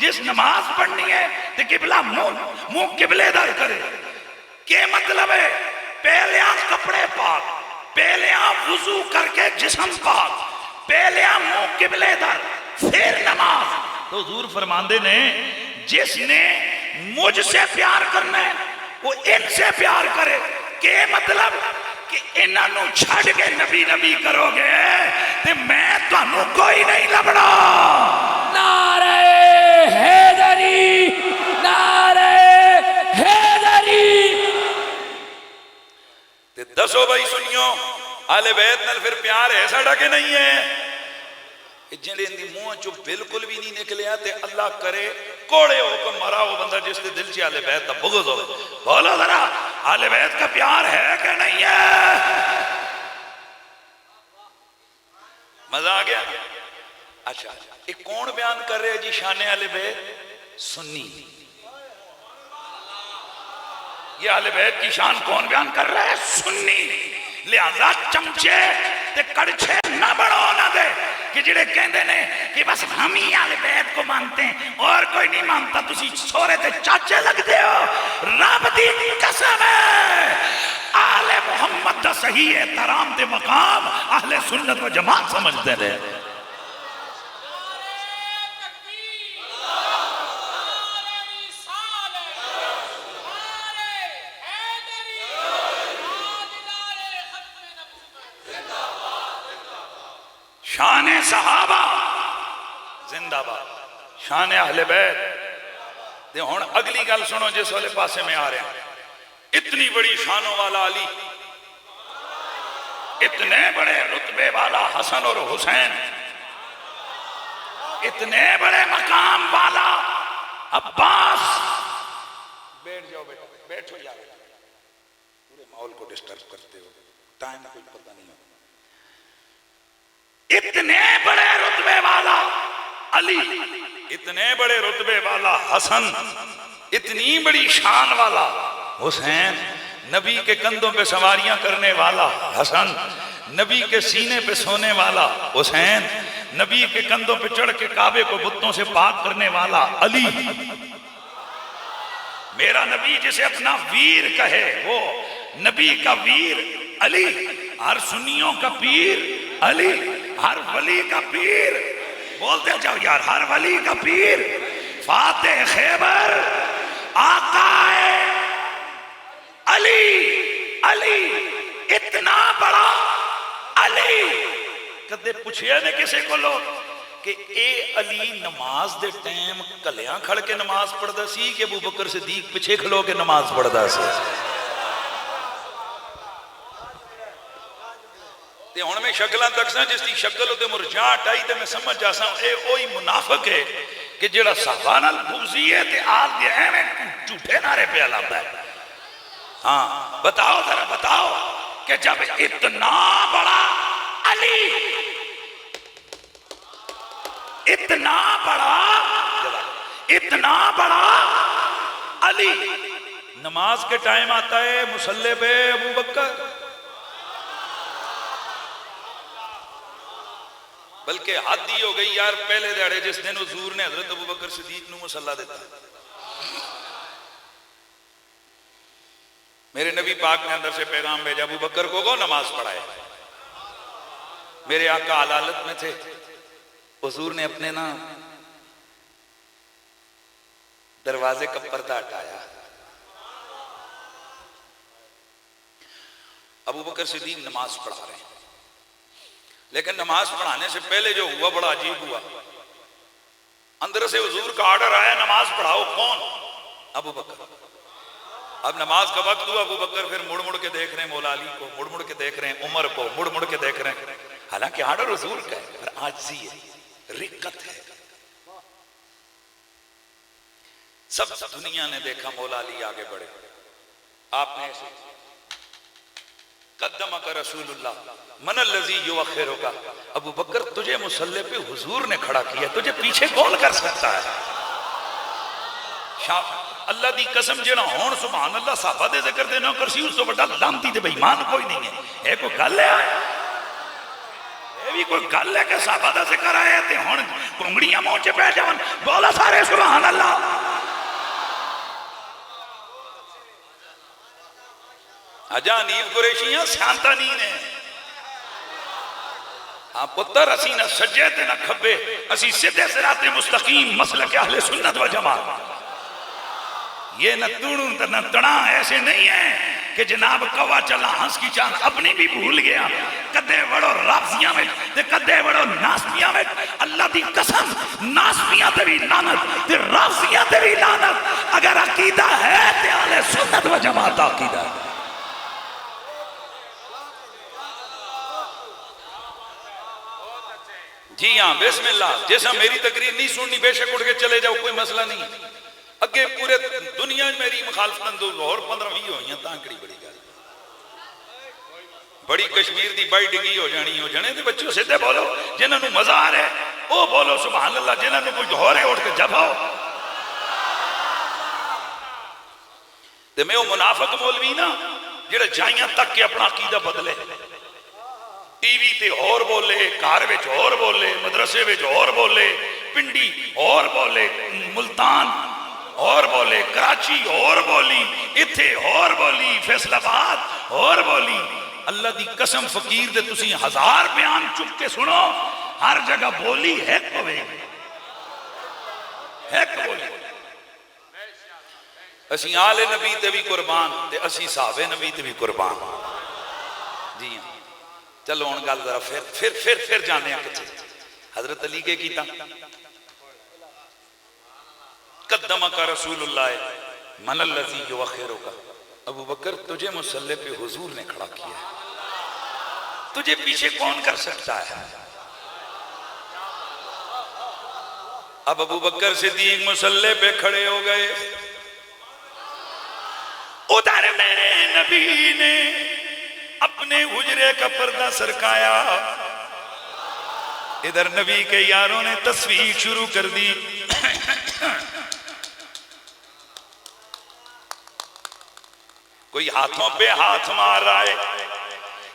جس نماز پڑھنی ہے تو قبلہ منہ قبلے دار کرے. کیا مطلب ہے؟ پہلے کپڑے پاک، پہلے وضو کر کے جسم پاک، پہلے منہ قبلے دار، پھر نماز. تو حضور فرماندے نے جس نے مجھ سے پیار کرنا ہے وہ ان سے پیار کرے. کہ مطلب کہ انہوں چھڑ کے نبی نبی کرو گے تو میں تانوں کوئی نہیں لبنا. نعرہ حیدری، نعرہ حیدری. دسو بھائی سنیو آل بیت نال پھر پیار ہے ساڑا کہ نہیں ہے؟ جنہیں اندی منہ چو بالکل بھی نہیں نکلیا تے اللہ کرے کوڑے ہو کو مرا وہ بندہ جس کے دل چی آل بیت تا بغض ہو. بولو ذرا آل بیت کا پیار ہے کہ نہیں ہے؟ مزہ آ گیا؟ اچھا ایک کون بیان کر رہے جی شان آل بیت؟ سنی. یہ آل بیت کی شان کون بیان کر رہا ہے؟ سنی. لہذا چمچے تے کڑچھے نہ بڑھو نہ دے کہ جڑے کہندے نے کہ بس ہم ہی آل بیت کو مانتے ہیں اور کوئی نہیں مانتا. تسی سورے تے چاچے لگ دے ہو. رب دی قسم ہے آل محمد دا صحیح احترام دے مقام اہل سنت و جماعت سمجھتے رہے. شان صحابہ زندہ باد، شان اہل بیت. دے ہون اگلی گل سنو جس والے پاسے میں آ رہے ہیں. اتنی بڑی شانوں والا علی، اتنے بڑے رتبے والا حسن اور حسین، اتنے بڑے مقام والا عباس. بیٹھ جاؤ بیٹا، بیٹھو یار، پورے ماحول کو ڈسٹرب کرتے ہو، ٹائم کوئی پتہ نہیں ہو. اتنے بڑے رتبے والا علی، اتنے بڑے رتبے والا حسن، اتنی بڑی شان والا حسین، نبی کے کندھوں پہ سواریاں کرنے والا حسن، نبی کے سینے پہ سونے والا حسین، نبی کے کندھوں پہ چڑھ کے کعبے کو بتوں سے پاک کرنے والا علی. میرا نبی جسے اپنا ویر کہے وہ نبی کا ویر علی. ہر سنیوں کا پیر علی، ہر ولی کا پیر. بولتے جاؤ یار، ہر ولی کا پیر فاتح خیبر آقا علی. علی اتنا بڑا علی. کدے پوچھیا نے کسے کو لوگ کہ اے علی نماز دے ٹائم کلیاں کھڑ کے نماز پڑھدا سی کہ ابو بکر صدیق پیچھے کھلو کے نماز پڑھدا سی؟ تے ہن میں شکلاں تکساں جس دی شکل تے مرجاٹ آئی تے میں سمجھ جاساں اے اوہی منافق ہے کہ جڑا صحابہ نال بغضی ہے تے آل دے ایویں جھوٹے نعرے پہ لاتا ہے. ہاں بتاؤ ذرا بتاؤ کہ جب اتنا بڑا علی، اتنا بڑا علی نماز کے ٹائم آتا ہے مصلی پہ ابو بکر، بلکہ حد ہی ہو گئی یار. پہلے دیڑے جس دن حضور نے حضرت ابو بکر صدیق نو مصلی دیتا، میرے نبی پاک نے اندر سے پیغام بھیجا ابو بکر کو نماز پڑھائے. میرے آقا حالت میں تھے، حضور نے اپنے نا دروازے کا پردہ ہٹایا. ابو بکر صدیق نماز پڑھا رہے ہیں، لیکن نماز پڑھانے سے پہلے جو ہوا بڑا عجیب ہوا. اندر سے حضور کا آرڈر آیا نماز پڑھاؤ. کون؟ ابو بکر. اب نماز کا وقت ہوا، ابو بکر پھر مڑ مڑ کے دیکھ رہے ہیں مولا علی کو، مڑ مڑ کے دیکھ رہے ہیں عمر کو، مڑ مڑ کے دیکھ رہے ہیں. حالانکہ آرڈر حضور کا ہے پر عاجزی ہے، رقت ہے. سب دنیا نے دیکھا مولا علی آگے بڑھے. آپ نے ایسے قدمک رسول اللہ من الذی یؤخرک، ابو بکر تجھے مصلی پہ حضور نے کھڑا کیا، تجھے پیچھے کون کر سکتا ہے؟ اللہ دی قسم جنا ہون سبحان اللہ صحابہ دے ذکر دے نہ کرسی اس تو بڑا لانتی تے بے ایمان کوئی نہیں ہے. اے کوئی گل ہے؟ یہ بھی کوئی گل ہے کہ صحابہ دا ذکر آئے تے ہن کنگڑیاں منہ چ پہ جان بولا سارے سبحان اللہ اجا نیب قریشیاں سیانتا نہیں نے ہاں پتر اسی نہ سجے تے نہ کھبے اسی سیدھے صراط مستقیم مسلک اہل سنت و جماعت یہ نہ توڑوں تے نہ تڑاں ایسے نہیں ہیں کہ جناب کوا چلا ہنس کی چان اپنی بھی بھول گیا کدے وڑو رافضیاں میں تے کدے وڑو ناسبیاں میں اللہ دی قسم ناسبیاں تے بھی لعنت تے رافضیاں تے بھی لعنت اگر عقیدہ ہے تے اہل سنت و جماعت عقیدہ ہے جی ہاں بسم اللہ جیسا میری تقریر نہیں سننی بے شک اٹھ کے چلے جاؤ کوئی مسئلہ نہیں اگے پورے دنیا میری مخالفت اور 15-20 ہوئی ہیں تانکڑی بڑی گل بڑی کشمیر دی بائی ڈگی ہو جانے تے بچوں سیدھے بولو جنہاں نو مزہ آ رہا ہے او بولو سبحان اللہ جنہاں نو کچھ ہو رہے اٹھ کے جب آؤ تے میں وہ منافق مولوی نا جڑے جائیاں تک کے اپنا عقیدہ بدلے ٹی وی تے اور بولے کار وچ اور بولے مدرسے وچ اور بولے پنڈی اور بولے ملتان اور بولے کراچی اور بولی اتھے اور بولی فیصل آباد اور بولی اللہ دی قسم فقیر دے تسی 1000 بیان چپ کے سنو ہر جگہ بولی ہے کوئی اسی آل نبی تے بھی قربان تے اسی صحابہ نبی تے بھی قربان جی ہاں چلو ان گل ذرا پھر جانے ہیں کچھ حضرت علی کے کیتا قدمہ کا رسول اللہ من الذی یوخرو کا ابو بکر تجھے مصلی پہ حضور نے کھڑا کیا ہے تجھے پیچھے کون کر سکتا ہے اب ابو بکر صدیق مصلی پہ کھڑے ہو گئے ادھر میرے نبی نے اپنے حجرے کا پردہ سرکایا ادھر نبی کے یاروں نے تصویر شروع کر دی کوئی ہاتھوں پہ ہاتھ مار رہا ہے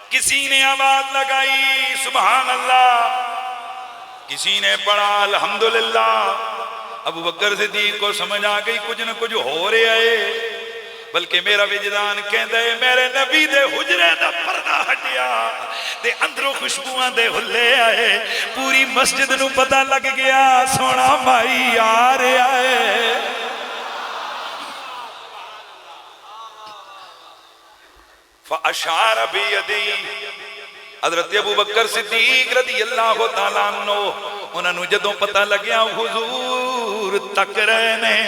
کسی نے آواز لگائی سبحان اللہ کسی نے پڑھا الحمدللہ ابو بکر صدیق کو سمجھ آ گئی کچھ نہ کچھ ہو رہے آئے بلکہ میرا وجدان کہندا ہے میرے نبی دے حجرے دا پردہ ہٹیا تے اندروں خوشبوئاں دے ہلے آئے پوری مسجد نو پتہ لگ گیا سونا بھائی آ رہا ہے فاشار بیدی حضرت ابو بکر صدیق رضی اللہ تعالیٰ عنہ انہوں نے جدوں پتہ لگیا حضور تک رہے نے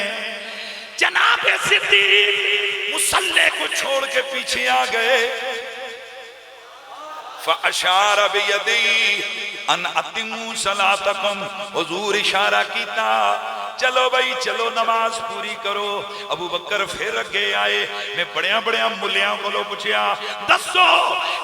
جناب صدیق مصلی کو چھوڑ کے پیچھے آ گئے فاشار بیدی ان اتموا صلاتکم حضور اشارہ کیتا چلو بھائی چلو نماز پوری کرو ابو بکر پھر اگے آئے میں بڑیاں ملیاں کو لو پوچھیا دسو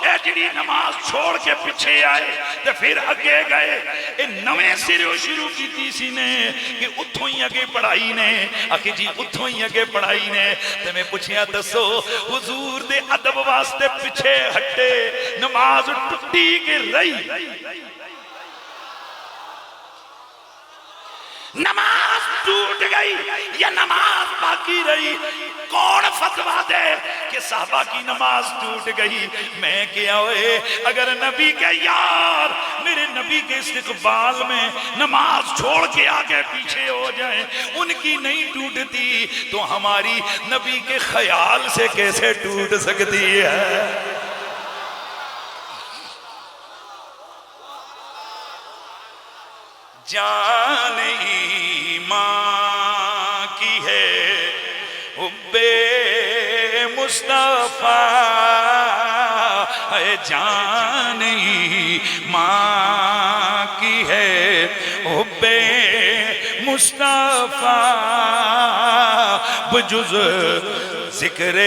اے جڑی نماز چھوڑ کے پیچھے آئے تے پھر اگے گئے اے نویں سروں شروع کیتی سی نے کہ اتھوں ہی اگے پڑھائی نے آکھے جی اتھوں ہی اگے پڑھائی نے تے میں پوچھیا دسو حضور دے ادب واسطے پیچھے ہٹے نماز ٹوٹی کے رہی نماز ٹوٹ گئی یا نماز باقی رہی کون فتویٰ دے کہ صحابہ کی نماز ٹوٹ گئی میں کیا ہوئے اگر نبی کے یار میرے نبی کے استقبال میں نماز چھوڑ کے آگے پیچھے ہو جائیں ان کی نہیں ٹوٹتی تو ہماری نبی کے خیال سے کیسے ٹوٹ سکتی ہے جان ایمان کی ہے حب مصطفیٰ ہے جان ایمان کی ہے حب مصطفیٰ بجز ذکر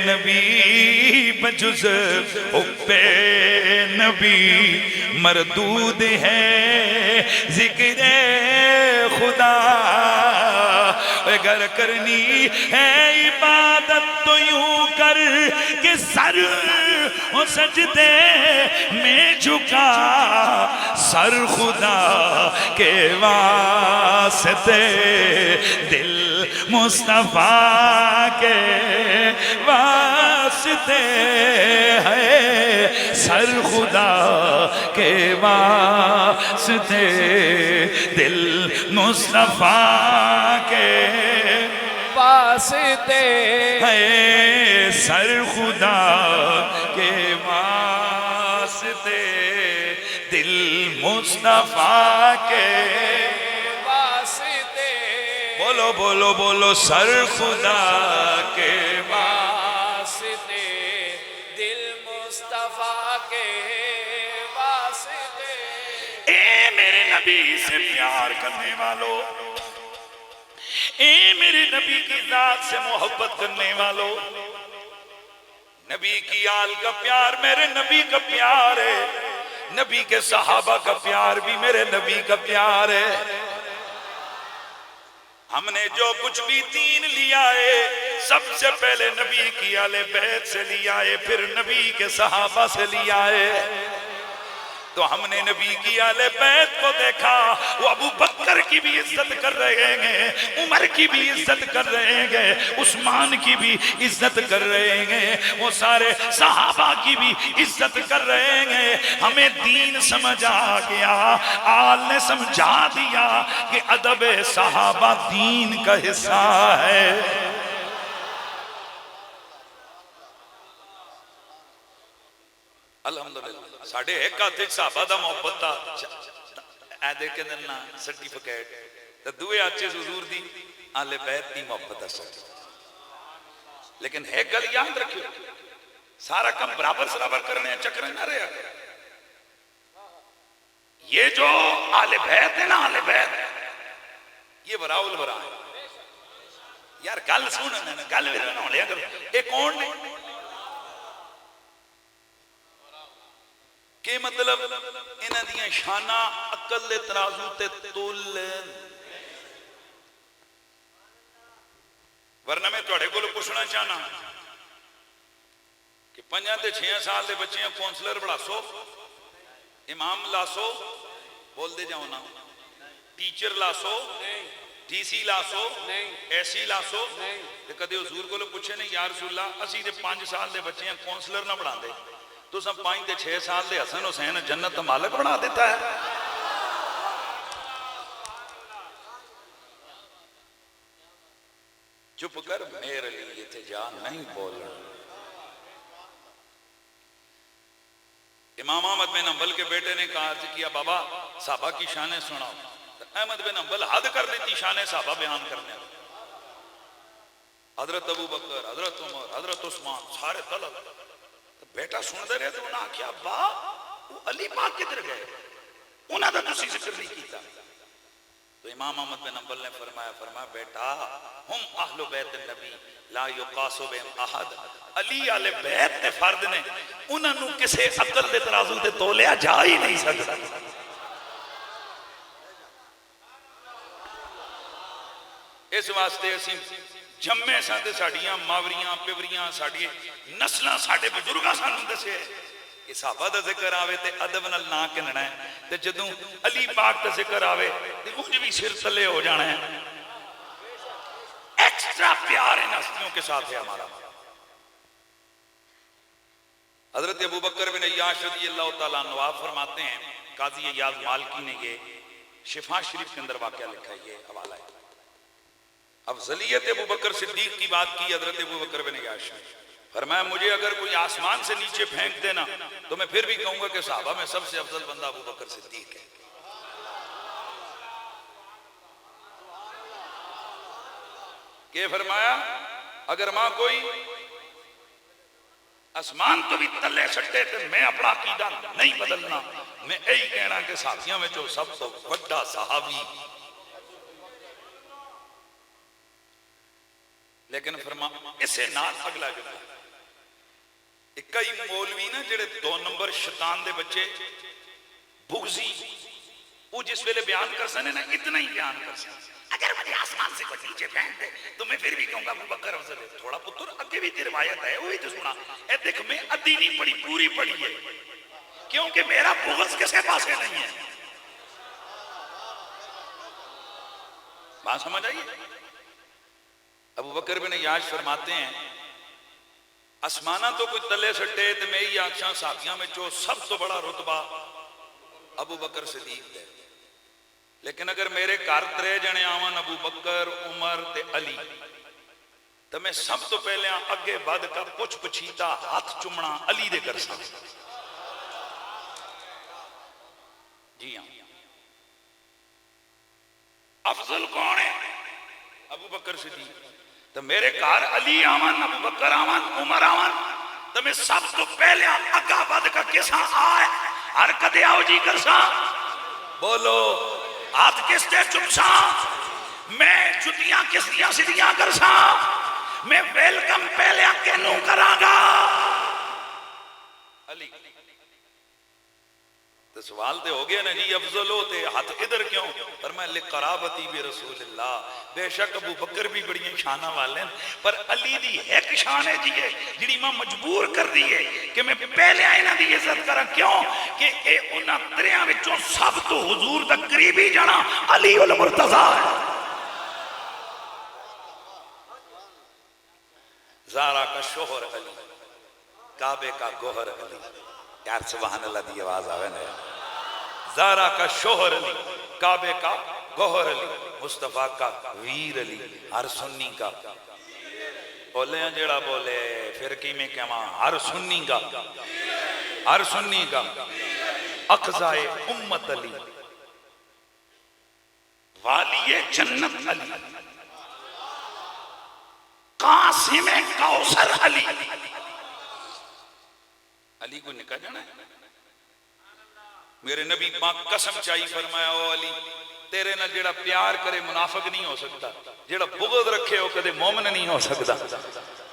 نبی بجز حب نبی مردود ہے ذکر خدا اگر کرنی ہے عبادت تو یوں کر کہ سر و سجدے میں جھکا سر خدا کے واسطے دل مصطفیٰ کے واسطے ہے سر خدا کے واسطے دل مصطفیٰ کے واسطے ہے سر خدا کے واسطے دل مصطفیٰ کے واسطے بولو بولو بولو سر خدا کے واسطے دل مصطفیٰ کے واسطے اے میرے نبی سے پیار کرنے والوں، اے میرے نبی کی ذات سے محبت کرنے والوں، نبی کی آل کا پیار میرے نبی کا پیار ہے، نبی کے صحابہ کا پیار بھی میرے نبی کا پیار ہے۔ ہم نے جو کچھ بھی دین لیا ہے سب سے پہلے نبی کی آل بیت سے لیا ہے، پھر نبی کے صحابہ سے لیا ہے۔ تو ہم نے نبی کی آل بیت کو دیکھا، وہ ابو بکر کی بھی عزت کر رہے ہیں، عمر کی بھی عزت کر رہے ہیں، عثمان کی بھی عزت کر رہے ہیں، وہ سارے صحابہ کی بھی عزت کر رہے ہیں۔ ہمیں دین سمجھ آ گیا، آل نے سمجھا دیا کہ ادب صحابہ دین کا حصہ ہے۔ الحمدللہ ساڑھے ایک آتے صحابہ دا محبت تھا اے دیکھیں دننا سرٹیفکیٹ تو دوئے آچے حضور دی آل بیت دی محبت ہے لیکن ایک گل یاد رکھو، سارا کم برابر سرابر کرنے ہیں، چکرے نہ رہے ہیں۔ یہ جو آل بیت ہے نا، آل بیت یہ براء البراء ہے۔ یار گل سننا نا، گل بھی نہ لیا کرو، ایک کون نے کہ مطلب انہاں دیاں شانہ عقل دے ترازو تے تولن، ورنہ میں توڑے کو پوچھنا چاہنا کہ 5 تے 6 سال دے بچے ہیں کونسلر بڑھا سو، امام لا سو، بول دے جاؤ نا، ٹیچر لا سو، ڈی سی لا سو، ایسی لا سو، تے کدے حضور کو پوچھے نہیں یا رسول اللہ اسی دے 5 سال دے بچے ہیں کونسلر نہ بڑھا دے تو سب 5 تے 6 سال دے حسن حسین جنت مالک بنا دیتا ہے۔ چپ کر میرے لیے تھے جان نہیں بولا۔ امام احمد بن حنبل کے بیٹے نے کہا کیا بابا صحابہ کی شانیں سناؤ، احمد بن حنبل حد کر دیتی شانیں صحابہ بیان کرنے، حضرت ابو بکر، حضرت عمر، حضرت عثمان سارے طلب، بیٹا سن دے رہے تو انہاں کیا با وہ علی پاک کدھر گئے، انہاں دا تسی ذکر نہیں کیتا۔ تو امام احمد بن حنبل نے فرمایا بیٹا ہم اہل بیت النبی لا یقاسو بہم احد، علی آل بیت تے فرد نے، انہاں نو کسے عقل دے ترازو تے تولیا جا ہی نہیں سکتا۔ اس واسطے اسی جمعے ساندے ساڑیاں ماوریاں پیوریاں ساڑی نسلہ ساڑے بزرگاں سانوں دسے کہ صحابہ دا ذکر آوے تے ادب نال نہ کننا ہے تے جدوں علی پاک دا ذکر آوے تے انج بھی سر تلے ہو جانا ہے۔ ایکسٹرا پیار ان ہستیوں کے ساتھ ہے ہمارا۔ حضرت ابو بکر بن عیاش رضی اللہ تعالیٰ عنہ آپ فرماتے ہیں، قاضی ایاز مالکی نے یہ شفا شریف کے اندر واقعہ لکھا ہے، یہ حوالہ ہے۔ افضلیت ابو بکر صدیق کی بات کی حضرت ابو بکر بن عیاش نے فرمایا مجھے اگر کوئی آسمان سے نیچے پھینک دینا تو میں پھر بھی کہوں گا کہ صحابہ میں سب سے افضل بندہ ابو بکر صدیق ہے۔ کہ فرمایا اگر ماں کوئی آسمان تو بھی تلے سٹے تھے میں اپنا عقیدہ نہیں بدلنا، میں یہی کہنا کہ صحابیوں میں جو سب تو بڑا صحابی، لیکن فرما اسے نال اگلا جملہ کئی مولوی نا جڑے 2 نمبر شیطان دے بچے بغضی وہ جس ویلے بیان کر سنے نا اتنا ہی بیان کر سنے. اگر مجھے آسمان سے کوئی نیچے پھینک دے تو میں پھر بھی کہوں گا ابو بکر افضل ہے. تھوڑا پتر اگے بھی تی روایت ہے وہی تو سنا. اے دیکھ میں ادھی نہیں پڑھی پوری پڑھی ہے کیونکہ میرا بغض کسے پاسے نہیں ہے. بات سمجھ آئیے. ابو بکر بن عیاش فرماتے ہیں آسمانہ تو کوئی تلے سٹے تو میں ہی آنکھاں صحابیاں میں جو سب تو بڑا رتبہ ابو بکر صدیق ہے. لیکن اگر میرے گھر ترے جنے آون ابو بکر عمر تے علی تو میں سب تو پہلے اگے بد کا پچھ پچھیتا ہاتھ چمنا علی دے کر سا. جی ہاں افضل کون ہے؟ ابو بکر صدیق. تو میرے گھر علی آون ابو بکر آون عمر آون تو میں سب تو پہلے اگا بد کا کسا آئے حرکت آؤ جی کر سا. بولو ہاتھ کس تے چمسا میں جتیاں کس دیا سدیاں کر سا میں ویلکم پہلے اکے نو کراں گا. علی تو سوال تے ہو گیا نا جی افضل ہو تے ہاتھ ادھر کیوں؟ فرمایا لقرابتی بھی رسول اللہ. بے شک ابو بکر بھی بڑی شانہ والے پر علی دی ایک شان ہے جی جڑی میں مجبور کر دیئے کہ میں پہلے آئینہ دی عزت کرا. کیوں کہ اے انہاں تریاں وچوں سب تو حضور دا قریبی جانا علی المرتضی ہے. زارا کا شوہر علی کعبے کا گوہر علی. یار سبحان اللہ دی آواز آوے نا. زارا کا شوہر علی کعبے کا گوہر علی مصطفیٰ کا ویر علی ہر سنی کا بولے ہیں جڑا بولے پھر کی میں کہاں ہر سنی کا اقضائے امت علی والی جنت علی قاسم کوثر علی. علی کو نکاح جانا ہے. میرے نبی پاک قسم چاہی فرمایا او علی تیرے نہ جڑا پیار کرے منافق نہیں ہو سکتا جڑا بغض رکھے ہو کدے مومن نہیں ہو سکتا.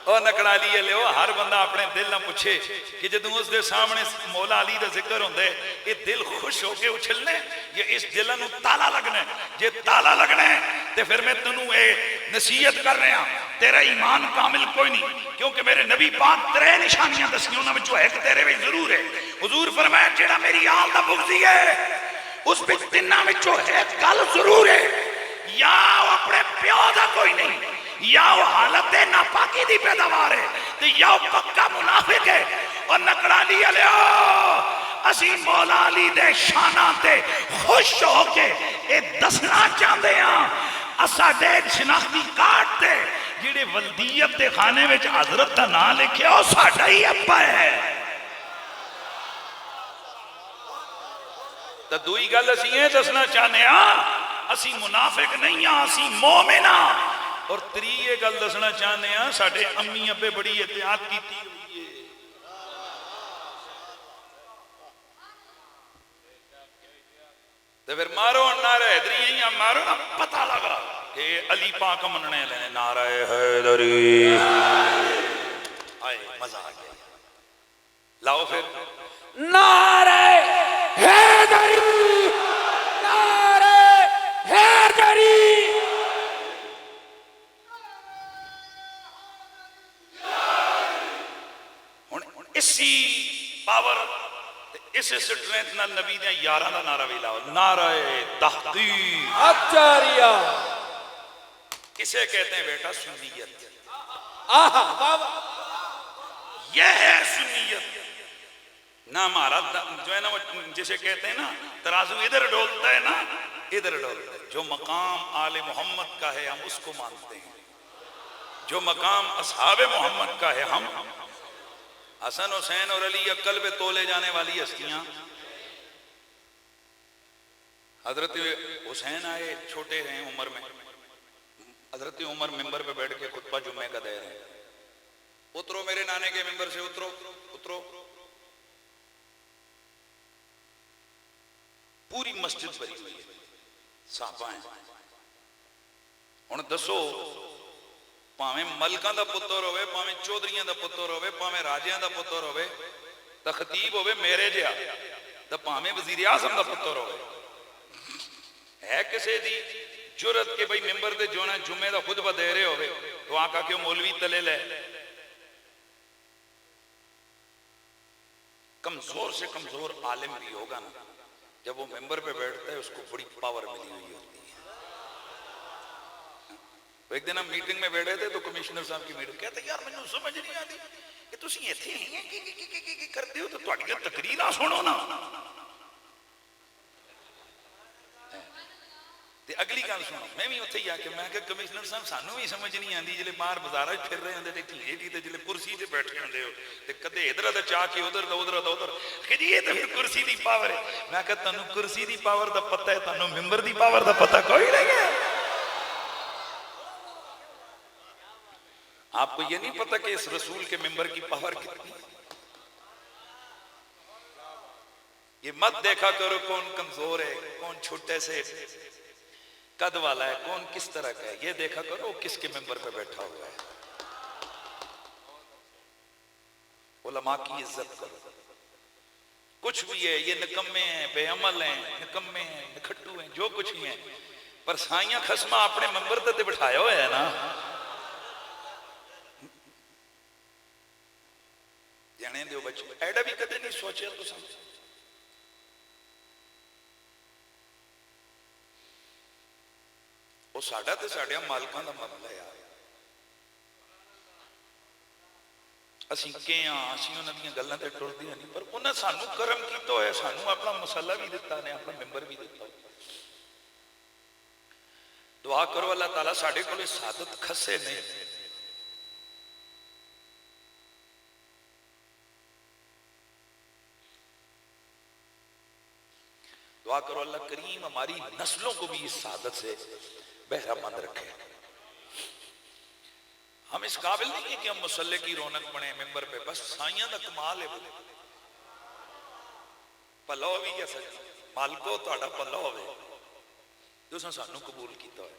اور نکڑا لیے لے ہر بندہ اپنے دل نہ پوچھے کہ جدوں اس دے سامنے مولا علی دا ذکر ہوندے یہ دل خوش ہو کے اچھلنے یا اس دل نو تالا لگنے. جے تالا لگنے تے پھر میں تنوں اے نصیحت کر رہا تیرا ایمان کامل کوئی نہیں کیونکہ میرے نبی پاک ترے نشانیاں دسیوں نہ جو ایک تیرے بھی ضرور ہے. حضور فرمایا جیڑا میری آل دا بغضی ہے اس پہ تنہ میں جو ہے کل ضرور ہے یا وہ اپنے پیو دا کوئی نہیں یا وہ حالت ناپاکی دی پیداوار ہے تو یا وہ پکا منافق ہے. اور نکڑا لیا لیا اسی مولا علی دے شانہ تے خوش ہو کے اے دسنا چاہتے ہیں اسا دے شناختی کارڈ تے جڑے ولدیت دے خانے وچ حضرت دا نام لکھے او ساڈا ہی ابا ہے. تو دوئی گل اسی ہیں دسنا چاہنے اسی منافق نہیں ہیں اسی مومن ہیں. اور تریے گل دسنا چاہنے ہیں ساڈے امی ابے بڑی احتیاط کیتی ہوئی ہے. تو پھر مارو نعرہ حیدری ہیں مارو نا پتہ لگا کہ علی پاک مننے لیں نعرہ حیدری آئے مزہ آ گیا. لاؤ پھر نعرہ حیدری نعرہ حیدری. اسی پاور اس سٹرینتھ نہ نبی دے یاراں دا نعرہ بھی لاؤ نعرہ تحقیق اچاریہ. کسے کہتے ہیں بیٹا سنیت. آہا بابا یہ ہے سنیت. نہ ہمارا جو ہے نا جسے کہتے ہیں نا ترازو ادھر ڈولتا ہے نا ادھر ڈولتا ہے. جو مقام آل محمد کا ہے ہم اس کو مانتے ہیں. جو مقام اصحاب محمد کا ہے ہم حسن حسین اور علی عقل پہ تولے جانے والی ہستیاں. حضرت حسین آئے چھوٹے ہیں عمر میں حضرت عمر ممبر پہ بیٹھ کے خطبہ جمعہ کا دے رہے ہیں. اترو میرے نانے کے ممبر سے اترو اترو. پوری مسجد بھری ہوئی ہے صحابہ ہیں. ہن دسو پاویں ملکاں دا پتر ہوئے پاویں چودھریاں دا پتر ہوئے پاویں راجیاں دا پتر ہوئے تا خطیب ہوئے میرے جہا تا پاویں وزیر اعظم دا پتر ہوئے ہے کسے دی جرت کہ بھئی ممبر دے جو نا جمعے دا خطبہ دے رہے ہوئے تو آقا کیوں مولوی تلے لے. کمزور سے کمزور عالم بھی ہوگا نا جب وہ ممبر پہ بیٹھتا ہے اس کو بڑی پاور ملی ہوئی ہوتی ہے. ایک دن ہم میٹنگ میں بیٹھے تھے تو کمشنر صاحب کی میٹنگ کہتے یار مجھے سمجھ نہیں آتی کہ تسی ایتھے ہیں کرتے ہو تو تہاڈی تقریراں سنو نا. تے اگلی گل سنو میں بھی اتھے ہی آ کے میں کہ کمشنر صاحب سانوں بھی سمجھ نہیں آندی جلے باہر بازار پھر رہے ہوندے تے کھیے ٹی تے جلے کرسی تے بیٹھے ہوندے ہو تے کدے ادھر تے چا کے ادھر تے ادھر تے ادھر کہ جی یہ تے پھر کرسی دی پاور ہے. میں کہ تانوں کرسی دی پاور دا پتہ ہے تانوں ممبر دی پاور دا پتہ کوئی نہیں ہے. آپ کو یہ نہیں پتہ کہ اس رسول کے ممبر کی پاور کتنی ہے. یہ مت دیکھا کرو کون کمزور ہے کون چھوٹے سے قد والا ہے کون کس طرح کا ہے. یہ دیکھا کرو کس کے ممبر پہ بیٹھا ہوا ہے. علماء کی عزت کرو. کچھ بھی ہے یہ نکمے ہیں بے عمل ہیں نکمے ہیں نکھٹو ہیں جو کچھ ہی ہیں پر سائیاں خسمہ اپنے ممبر تے بٹھایا ہوا ہے نا. جانے دیو بچے ایڈا بھی کدے نہیں سوچے تو سمجھ. وہ ساڑھا تے ساڑھا مالکاں دا معاملہ ہے. اسی کہیں اسی انہاں دیاں گلاں تے ٹردیاں نہیں پر انہاں سانو کرم کیتا ہویا سانو اپنا مسئلہ بھی دیتا نے اپنا ممبر بھی دیتا. دعا کرو اللہ تعالیٰ ساڑھے کو سعادت کھسے نہیں. دعا کرو اللہ کریم ہماری نسلوں کو بھی اس سعادت سے بہرہ مند رکھے. ہم اس قابل نہیں ہیں کہ ہم مسلح کی رونق بنے ممبر پہ بس سائیاں دا کمال ہے. پلو بھی یا سجا مالکو تہاڈا پلو ہوئے جو سانو قبول کیتا ہے.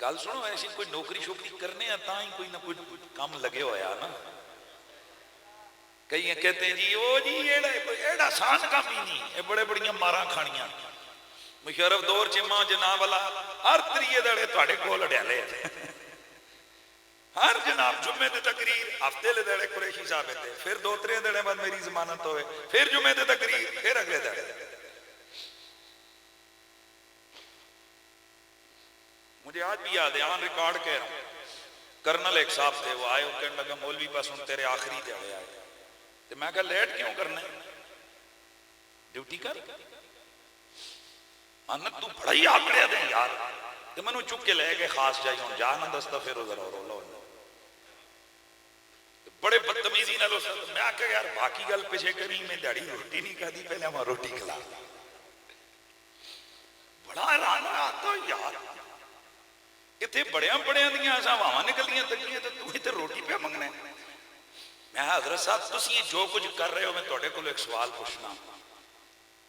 گل سنو ایسی کوئی نوکری شوکری کرنے ہیں تاں ہی کوئی نہ کوئی کام لگے ہویا نا. کئی کہتے ہیں جی وہ جی ایڈا آسان کام ہی نہیں یہ بڑے بڑیاں ماراں کھانیاں. مشرف دور چ ماں جناب والا ہر تریے دڑے تہاڈے کول اڈیالے ہر جناب جمعے تے تقریر ہفتے لے دڑے قریشی صاحب تے پھر دو ترے دڑے بعد میری ضمانت ہوئے پھر جمعے تے تقریر پھر اگلے دڑے. مجھے آج بھی یاد ہے آن ریکارڈ کہہ رہا ہوں کرنل ایک صاحب تھے وہ آئے وہ کہنے لگا مولوی پاس ہوں تیرے آخری دڑے آئے تو میں کہا لیٹ کیوں کرنا ہے ڈیوٹی کر. تو بڑا ہی آکڑیا دیں یار تو میں نے چک کے لے گئے خاص جائی ہوں جانا دستا پھر ادھر اور بڑے بدتمیزی نہ لو سر. میں آکے یار باقی گل پیچھے کری میں داڑھی روٹی نہیں کھا دی پہلے ہمیں روٹی کھلا. بڑا حیران آتا یار اتنے بڑیاں بڑیاں دیاں ایسا ہواں نکلیاں تکیاں تو تے روٹی پہ منگنے. میں حضرت صاحب تسی یہ جو کچھ کر رہے ہو میں تہاڈے کول ایک سوال پوچھنا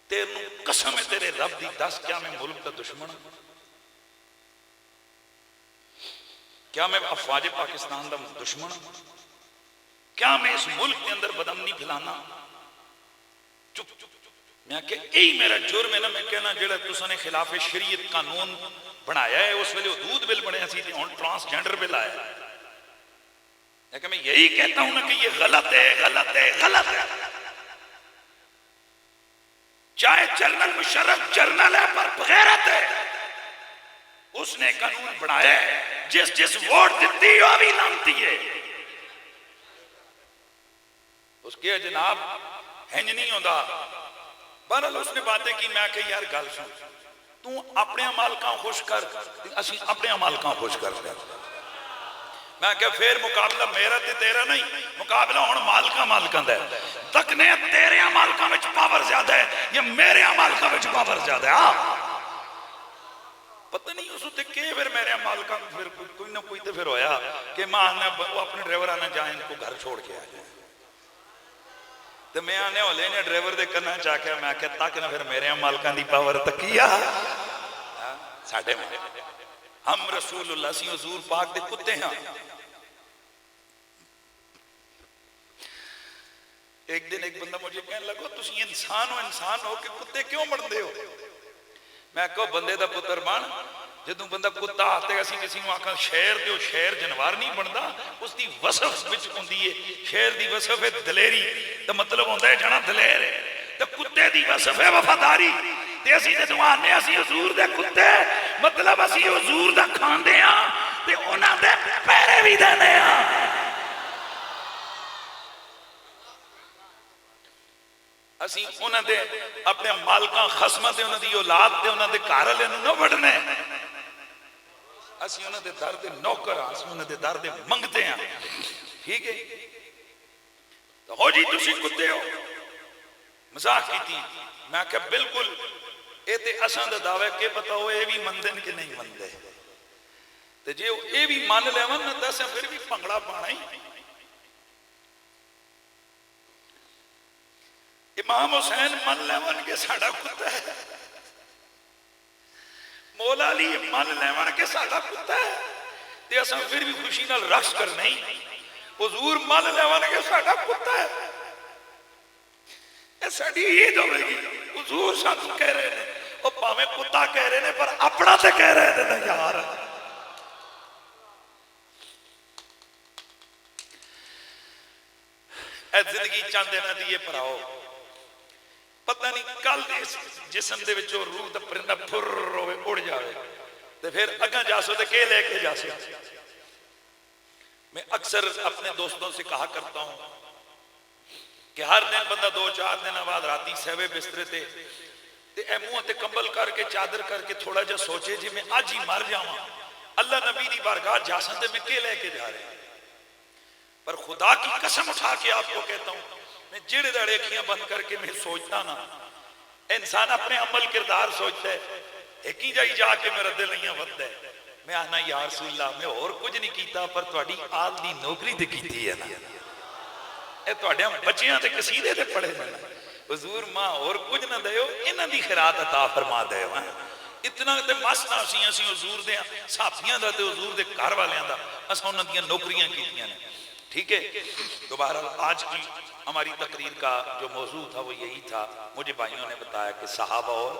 تینوں قسم ہے تیرے رب دی دس کیا میں ملک کا دشمن ہوں کیا میں افواج پاکستان دا دشمن ہوں کیا میں اس ملک کے اندر بدامنی پھیلانا. چپ میں کہ یہی میرا جرم ہے نا میں کہنا جڑا تساں نے خلاف شریعت قانون بنایا ہے اس ویلے حدود بل بنے سی تے ہن ٹرانسجینڈر بل آیا ہے. لیکن میں یہی کہتا ہوں نا کہ یہ غلط ہے غلط ہے غلط ہے. چاہے جنرل مشرف جنرل ہے پر بغیرت ہے. اس نے قانون بنایا ہے جس جس ووٹ دیتی وہ بھی لانتی ہے. اس کے جناب ہنج نہیں ہوتا. بہرحال اس نے باتیں کی میں کہ یار گل سن تو اپنے مالکاں خوش کر اسی اپنے مالکاں خوش کر دیا. میں کہ پھر مقابلہ میرا تے تیرا نہیں مقابلہ ہن مالکاں مالکاں دا ہے. تک نے تیرے مالکاں وچ پاور زیادہ ہے یا میرے مالکاں وچ پاور زیادہ ہے. پتہ نہیں اس تے کہ پھر میرے مالکاں پھر کوئی نہ کوئی تے پھر ہویا کہ ماں نے اپنے ڈرائیور نہ جائیں ان کو گھر چھوڑ کے آ جائیں. تو میں آنے والے نے ڈرائیور دے کرنا چاہ کے میں کہ تک نہ پھر میرے مالکاں دی پاور تکیا ساڈے میں ہم رسول اللہ سی حضور پاک دے کتے ہیں. ایک دن ایک بندہ مجھے کہنے لگا تسی انسان ہو کہ کتے کیوں بنتے ہو؟ میں کہو بندے دا پتر بن، جدوں بندہ کتا آتے اسی کسی نوں آکھاں شیر تے او شیر جنوار نہیں بندا، اس دی وصف وچ ہوندی ہے، شیر دی وصف ہے دلیری، تے مطلب ہوندا ہے جنا دلیر ہے، تے کتے دی وصف ہے وفاداری، تے اسی جدوں آنے اسی حضور دے کتے مطلب اسی حضور دا کھاندے ہاں تے انہاں دے پیرے وی دینے ہاں۔ اسی انہاں دے اپنے مالکاں خصماں تے انہاں دی اولاد تے انہاں دے گھر والے نوں نہ وڈنے، اسی انہاں دے در دے نوکر ہاں، اسی انہاں دے در دے منگتے ہیں، ٹھیک ہے؟ تو ہو جی تسی کتے ہو، مزاق کیتی، میں کہا بالکل اے تے اساں دا دعوی کہ پتہ ہو اے بھی مندن کہ نہیں مندے، تے جے اے بھی مان لیون نہ دساں پھر بھی پنگڑا پانا ہی۔ امام حسین من لیون کے ساڑا کتا ہے، مولا علی من لیون کے ساڑا کتا ہے، تے اساں پھر بھی خوشی نال رقص کر نہیں، حضور من لیون کے ساڑا کتا ہے، اے ساڑی عید ہوئے گی، حضور ساتھ کہہ رہے ہیں، او پاویں کتا کہہ رہے ہیں پر اپنا تے کہہ رہے ہیں نا یار۔ اے زندگی چاندے نہ دیئے پر آؤ، پتہ نہیں کل اس جسم دے وچوں روح دا پرندہ پھر ہوئے اڑ جاوے تے پھر اگاں جاسو تے کے لے کے جاسو۔ میں اکثر اپنے دوستوں سے کہا کرتا ہوں کہ ہر دن بندہ 2-4 دن بعد راتی سہوے بسترے تے اے منہ تے کمبل کر کے چادر کر کے تھوڑا جا سوچے جی میں آج ہی مر جاواں، اللہ نبی دی بارگاہ جاسن تے میں کے لے کے جا رہے ہیں۔ پر خدا کی قسم اٹھا کے آپ کو کہتا ہوں، میں جڑے داڑے اکھیاں بند کر کے میں سوچتا نا، انسان اپنے عمل کردار سوچتا ہے، ایک ہی جائی جا کے میرا دل نہیں ودتا ہے، میں آنا یا رسول اللہ میں اور کچھ نہیں کیتا پر تہاڈی آل دی نوکری تے کیتی ہے نا، اے تہاڈے بچیاں تے قصیدے تے پڑھے نا، حضور ماں اور کچھ نہ دیو انہاں دی خیرات عطا فرما دیو، اتنا تے مست اسی اسی حضور دے صحابیاں دا تے حضور دے گھر والیاں دا اساں انہاں دیاں نوکریاں کیتیاں نے، ٹھیک ہے؟ تو بہرحال آج کی ہماری تقریر کا جو موضوع تھا وہ یہی تھا، مجھے بھائیوں نے بتایا کہ صحابہ اور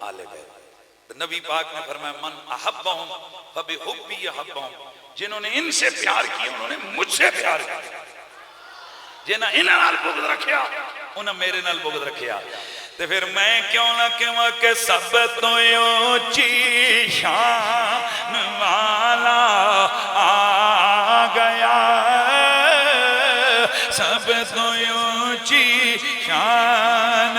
آل بیت، نبی پاک نے فرمایا من احبہم فبحبی احبہم، جنہوں نے ان سے پیار کیا انہوں نے مجھ سے پیار کیا، جنہاں انہاں نال بغض رکھیا انہاں میرے نال بغض رکھیا، تے پھر میں کیوں نہ کہواں کہ سب تو اونچی شان والا آ گیا، سب تو اونچی شان،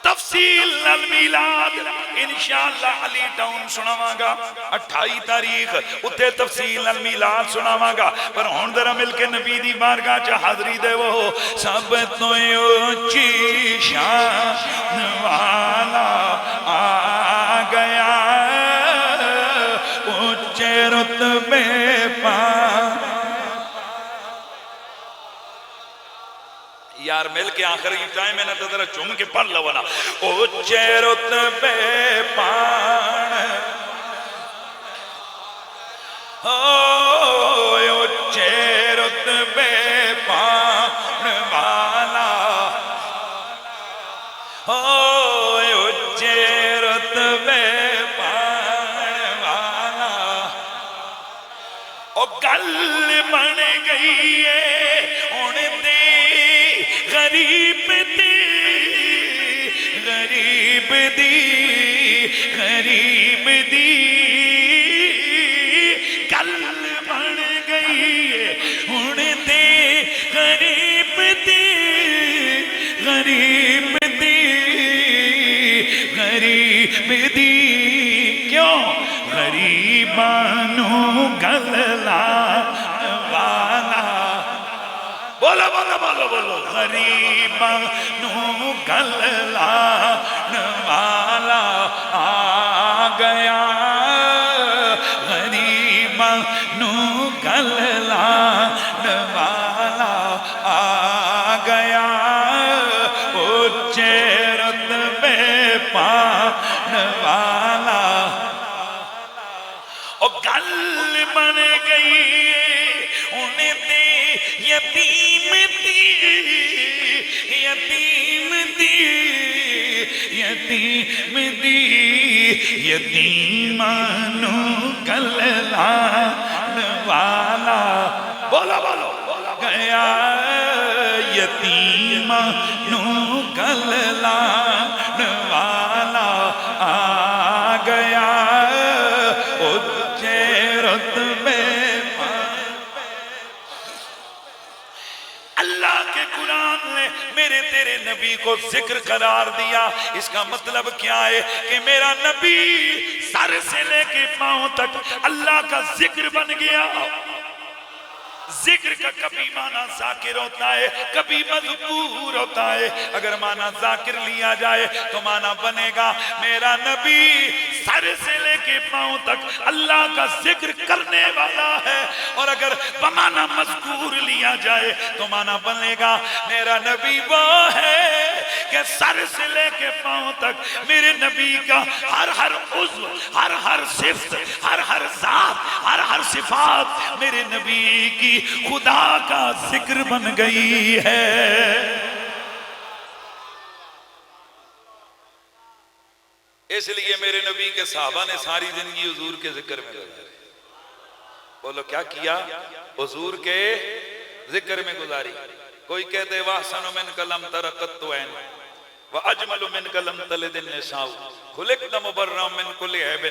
تفصیل المیلاد انشاءاللہ علی ٹاؤن سناواں گا 28 تاریخ اتھے تفصیل المیلاد سناواں گا، پر ہون ذرا مل کے نبی دی بارگاہ چ حاضری دے وہ سب تو اونچی شان والا آ گیا، اونچے رتبے پا، یار مل کے آخری ٹائم ہے نا تو ذرا چوم کے پڑھ لو نا، اونچے رتبے پان، اونچے رتبے پان والا، اونچے رتبے پان والا، او گل بن گئی ہے ہن تے غریب دی، غریب دی، غریب دی گل بن گئی ہے ہن تے غریب دی، غریب دی، غریب دی، کیوں غریباں نوں گل لاون والا، بولو بولو بولو بولو، غریباں نوں گل لاون والا آ گیا، غریباں نوں گل لاون والا آ گیا، اونچے رتبے پان والا، او گل بن گئی ان تے یتیم دی یتیم دی یتیم دی یتیمانو کللان والا بولو بولو گیا یتیمانو کللان والا آ گیا اونچے رتبے اللہ کے قرآن نے میرے تیرے نبی کو ذکر قرار دیا. اس کا مطلب کیا ہے کہ میرا نبی سر سے لے کے پاؤں تک اللہ کا ذکر بن گیا. ذکر کا کبھی معنی ذاکر ہوتا ہے کبھی مذکور ہوتا ہے. اگر معنی ذاکر لیا جائے تو معنی بنے گا میرا نبی سر سے لے کے پاؤں تک اللہ کا ذکر کرنے والا ہے. اور اگر بمعنی مذکور لیا جائے تو معنی بنے گا میرا نبی وہ ہے کہ سر سے لے کے پاؤں تک میرے نبی کا ہر عضو ہر صفت ہر ذات ہر صفات میرے نبی کی خدا کا ذکر بن گئی ہے. اس لیے میرے نبی کے صحابہ نے ساری زندگی حضور کے ذکر میں گزاری. بولو کیا کیا؟ حضور کے ذکر میں گزاری. کوئی کہتے وَأَحْسَنُ مِنْكَ لَمْ تَرَ قَطُّ عَيْنٌ وَأَجْمَلُ مِنْكَ لَمْ تَلِدِ النِّسَاءُ خُلِقْتَ مُبَرًّا مِنْ كُلِّ عَيْبٍ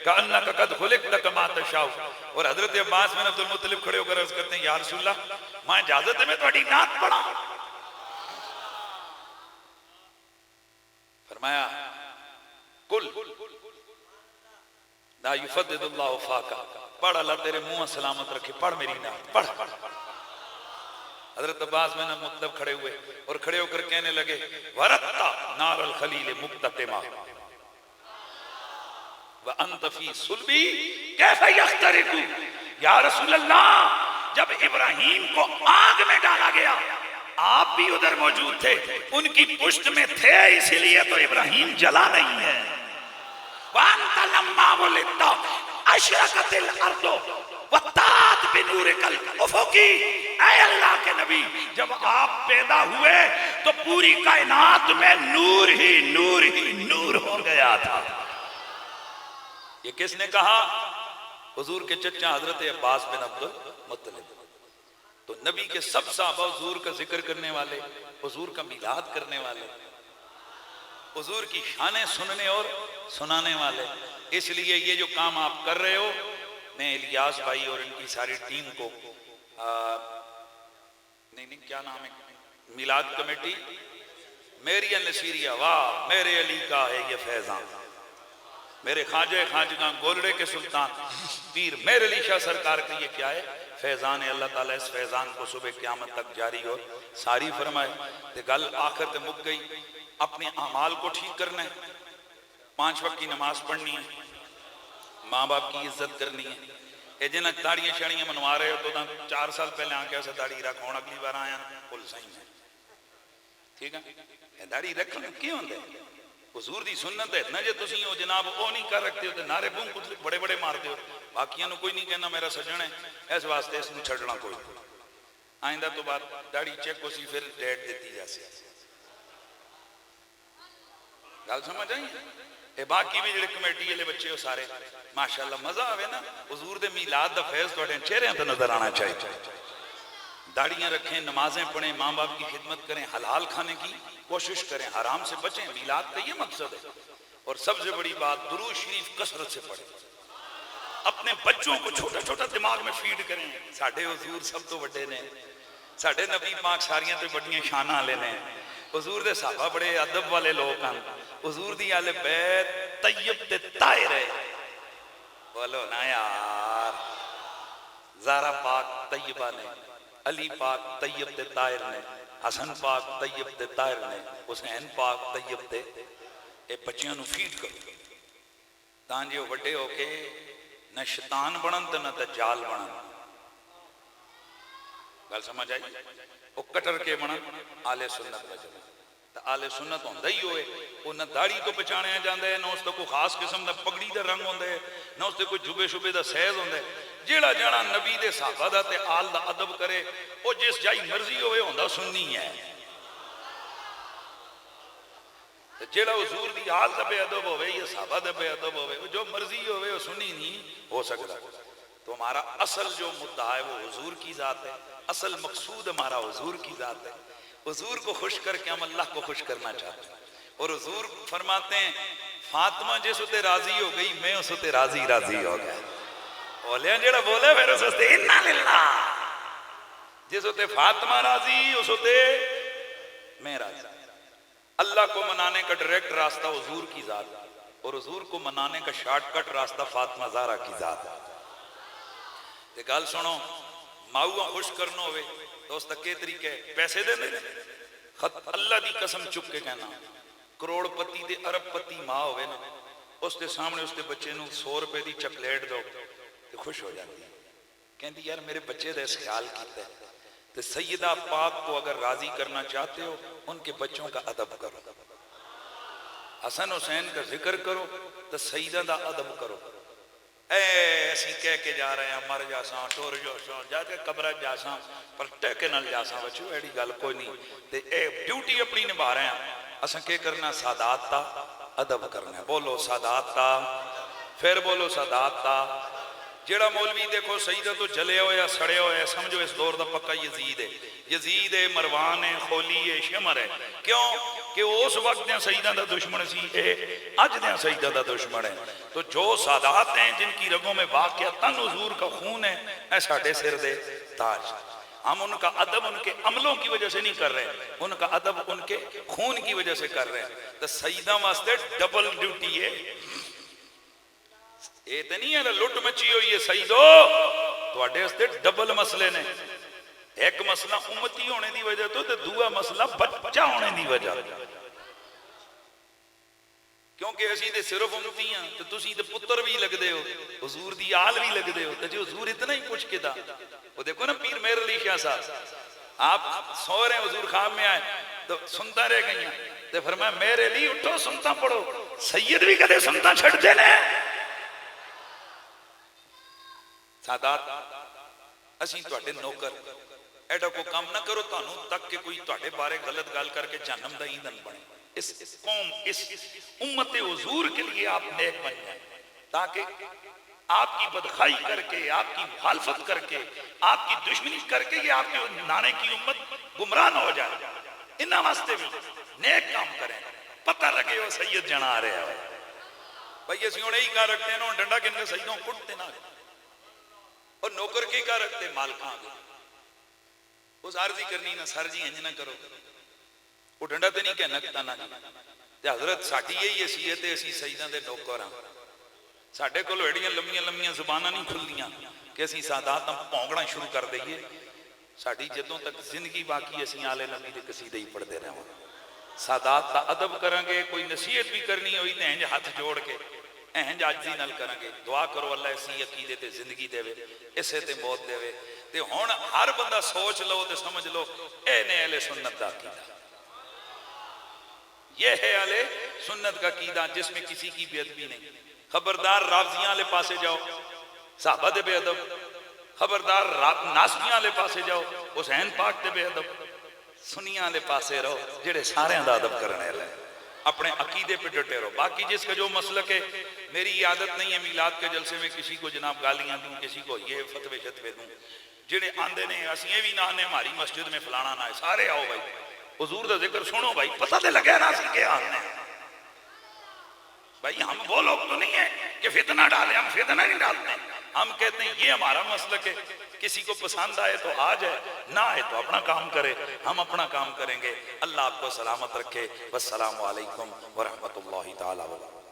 كَأَنَّكَ قَدْ خُلِقْتَ كَمَا تَشَاءُ. اور حضرت عباس بن عبد المطلب کھڑے ہو کر عرض کرتے ہیں یا رسول اللہ ماں اجازت ہے میں تھوڑی نعت پڑھا. فرمایا کل لا یفدد اللہ فاکا پڑھ اللہ تیرے منہ سلامت رکھے پڑھ میری نعت پڑھ. حضرت عباس بن مطلب کھڑے ہوئے اور کھڑے ہو کر کہنے لگے ورتا نار الخلیل مقتتما وانت فی صلبی کیف یخترق. یا رسول اللہ جب ابراہیم کو آگ میں ڈالا گیا آپ بھی ادھر موجود تھے ان کی پشت میں تھے اسی لیے تو ابراہیم جلا نہیں ہے. وانت لما ولدت اشرقت الارض وطات بنورک الافقی. اے اللہ کے نبی جب آپ پیدا ہوئے تو پوری کائنات میں نور ہی نور ہو گیا تھا. یہ کس نے کہا؟ حضور کے چچا حضرت عباس بن عبد المطلب. تو نبی کے سب صحابہ حضور کا ذکر کرنے والے حضور کا میلاد کرنے والے حضور کی شانیں سننے اور سنانے والے. اس لیے یہ جو کام آپ کر رہے ہو میں الیاس بھائی اور ان کی ساری ٹیم کو نہیں کیا نام ہے میلاد کمیٹی میری نصیریہ واہ میرے علی کا ہے یہ فیضان میرے خواجہ خواجگاں گولڑے کے سلطان پیر میرے علی شاہ سرکار کا یہ کیا ہے فیضان ہے. اللہ تعالیٰ اس فیضان کو صبح قیامت تک جاری اور ساری فرمائے. تے گل آخر تے مک گئی. اپنے اعمال کو ٹھیک کرنا ہے 5 وقت کی نماز پڑھنی ہے ماں باپ کی عزت کرنی ہے. اے جنہ داڑیاں شڑیاں منوا رہے ہو تو 4 سال پہلے آن کے ایسا داڑی رکھ ہونا اگلی بار آیا کل صحیح ہے ٹھیک ہے. داڑھی رکھنے کیوں ہوتا ہے حضور دی سنت ہے اتنا جے تسی ہو جناب وہ نہیں کر رکھتے ہو تو نعرے بوں کچھ بڑے بڑے مارتے ہو باقیاں نو کوئی نہیں کہنا میرا سجن ہے اس واسطے اس نے چھڑنا کوئی آئندہ تو بات داڑھی چیک کو سی پھر ڈیٹ دیتی جیسے گل سمجھ آئی. اے باقی بھی جڑے کمیٹی والے بچے ہو سارے ماشاءاللہ مزہ آوے نا حضور دے میلاد دا فیض تواڈے چہرے تے نظر آنا چاہیے. داڑیاں رکھیں نمازیں پڑھیں ماں باپ کی خدمت کریں حلال کھانے کی کوشش کریں حرام سے بچیں. میلاد کا یہ مقصد ہے. اور سب سے بڑی بات درود شریف کثرت سے پڑھیں. اپنے بچوں کو چھوٹا چھوٹا دماغ میں فیڈ کریں. ساڈے حضور سب تو بڑے نے ساڈے نبی پاک ساریاں تے بڑیاں شاناں والے نے. حضور دے صحابہ بڑے ادب والے لوگ ہیں. حضور دی اہل بیت طیب تے طاہر ہے. بولو نا یار زہرا پاک طیبہ نے علی پاک طیب تے طاہر نے حسن پاک طیب تے طاہر نے حسین پاک طیب تے. اے بچیاں نو فیڈ کرو تاں جو وڈے ہو کے نہ شیطان بنن تے نہ دجال بنن. گل سمجھ آئی. وہ کٹر کے بنن آل سنت و جماعت. تو آل سنت ہوندہ ہی ہوئے وہ نہ داڑھی تو پہچانیا جاندہ ہے، نہ اس کا کوئی خاص قسم دا پگڑی دا رنگ ہوندہ ہے، نہ اس کا کوئی جبے شبے دا سیز ہوندہ ہے۔ جیڑا جانا نبی دے صحابہ دا تے آل دا ادب کرے وہ جس جائی مرضی ہوئے ہوندہ سننی ہے، جیڑا حضور دی آل دا بے ادب ہوئے یا صحابہ دا بے ادب ہوئے جو مرضی ہوئے وہ سنی نہیں ہو سکتا۔ تو ہمارا اصل جو مدعا ہے وہ حضور کی ذات ہے، اصل مقصود ہمارا حضور کی ذات ہے۔ حضور کو خوش کر کے ہم اللہ کو خوش کرنا چاہتے ہیں، اور حضور فرماتے ہیں فاطمہ جس ہوتے راضی ہو گئی میں اس ہوتے راضی راضی ہو گیا۔ بولے جیڑا بولے پھر اس ہوتے انا للہ، جس ہوتے فاطمہ راضی اس ہوتے میں راضی۔ اللہ کو منانے کا ڈائریکٹ راستہ حضور کی ذات ہے، اور حضور کو منانے کا شارٹ کٹ راستہ فاطمہ زہرا کی ذات ہے۔ تے گل سنو، ماؤں خوش کرنا ہوئے تو اس تک کے طریقے پیسے دے دے خط اللہ دی قسم چک کے کہنا، کروڑ پتی دے ارب پتی ماں ہوئے نا، اس دے سامنے اس دے بچے نو 100 روپے دی چکلیٹ دو تے خوش ہو جاتی ہے، کہندی یار میرے بچے دے اس خیال کیتا ہے۔ تو سیدہ پاک کو اگر راضی کرنا چاہتے ہو ان کے بچوں کا ادب کرو، حسن حسین کا ذکر کرو تو سیدہ دا ادب کرو۔ اے اسی کہہ کے جا رہے ہیں مر جاساں ٹور جاساں جا کے قبرہ جاساں پر ٹیکے نال جاساں بچو ایڈی گل کوئی نہیں، تے اے ڈیوٹی اپنی نبھا رہے ہیں۔ اساں کیا کرنا؟ سادات تا ادب کرنا ہے، بولو سادات تا، پھر بولو سادات تا۔ جیڑا مولوی دیکھو سیدہ تو جلے ہوئے یا سڑے ہوئے سمجھو اس دور دا پکا یزید ہے، یزید ہے، مروان ہے، خولی ہے، شمر ہے۔ کیوں کہ اس وقت دیاں سیدہ دا دشمن سی، اج دیاں سیدہ دا دشمن ہے۔ تو جو سادات ہیں جن کی رگوں میں واقعہ تن حضور کا خون ہے، اے ساڑھے سر دے تاج۔ ہم ان کا ادب ان کے عملوں کی وجہ سے نہیں کر رہے، ان کا ادب ان کے خون کی وجہ سے کر رہے ہیں۔ تو سیدہ واسطے ڈبل ڈیوٹی ہے، یہ تو نہیں ہے لٹ مچی ہوئی ہے سیدو، تو اڈے استے ڈبل مسئلے نے، ایک مسئلہ امتی ہونے دی وجہ تو دوسرا مسئلہ بچہ ہونے دی وجہ۔ کیونکہ اسی دے صرف امتی ہیں تو تسی دے پتر بھی لگ دے ہو، حضور دی آل بھی لگ دے ہو، تو جو حضور اتنا ہی کچھ کے دا۔ وہ دیکھو نا پیر مہر علی شاہ صاحب، آپ سو رہے ہیں حضور خواب میں آئے تو سنتا رہ گئی ہیں، تو فرمایا مہر علی اٹھو سنتا پڑھو، سید بھی کدے سنتا چھڑ دے نے۔ سادات اسی تواڈے نوکر، ایڈا کو کام نہ کرو تانوں تک کہ کوئی تواڈے بارے غلط گل کر کے جہنم دا ایندھن بنے۔ اس قوم اس امت حضور کے لیے آپ نیک بن جائیں، تاکہ آپ کی بدخائی کر کے، آپ کی مخالفت کر کے، آپ کی دشمنی کر کے یہ آپ کے نانے کی امت گمراہ نہ ہو جائے۔ انہاں واسطے بھی نیک کام کریں، پتہ لگے وہ سید جنا آ رہے ہیں۔ بھائی اسی ہونے ہی کہا رکھتے ہیں نا ڈنڈا کن کے سیدوں کٹتے نہ، اور نوکر کی کہا رکھتے مالکاں آگے اس عارضی کرنی نہ سر جی انج نہ کرو، وہ ڈنڈا تے نہیں کہنا کتا نہ تے حضرت ساڈی یہی حیثیت ہے، اسی سیداں دے نوکر ہاں، ساڈے کول ایڈیاں لمیاں لمیاں زباناں نہیں کھلدیاں کہ اسی سادات ہم پونگنا شروع کر دئیے۔ ساڈی جدوں تک زندگی باقی اسی آلے نبی دے قصیدے ہی پڑھتے رہواں، سادات دا ادب کریں گے، کوئی نصیحت بھی کرنی ہوئی تے انج ہاتھ جوڑ کے اہنج عاجزی نال کریں گے، دعا کرو اللہ اسی عقیدے تے زندگی دے وے، اسے تے موت دے وے۔ تے ہن ہر بندہ سوچ لو تے سمجھ لو اے نے اہل سنت دا عقیدہ، یہ ہے اہل سنت کا عقیدہ جس میں کسی کی بے ادبی نہیں۔ خبردار رافضیاں لے پاسے جاؤ، صحابہ دے بے ادب، خبردار ناسبیاں لے پاسے جاؤ، حسین پاک دے بے ادب، سنیاں لے پاسے رہو جڑے سارے دا ادب کرنے لے، اپنے عقیدے پہ ڈٹے رہو۔ باقی جس کا جو مسلک ہے، میری عادت نہیں ہے میلاد کے جلسے میں کسی کو جناب گالیاں دوں، کسی کو یہ فتوے شتوے دوں، جڑے آندے نے اسی یہ بھی نہ آنے ہماری مسجد میں فلانا نہ ہے، سارے آؤ بھائی حضور دا ذکر سنو بھائی، پتہ تے لگے نا اسی کے آنے بھائی۔ ہم وہ لوگ تو نہیں ہیں کہ فتنہ ڈالیں، ہم فتنہ نہیں ڈالتے، ہم کہتے ہیں یہ ہمارا مسلک ہے، کسی کو پسند آئے تو آ جائے، نہ آئے تو اپنا کام کرے، ہم اپنا کام کریں گے۔ اللہ آپ کو سلامت رکھے۔ والسلام علیکم ورحمۃ اللہ تعالی وبرکاتہ۔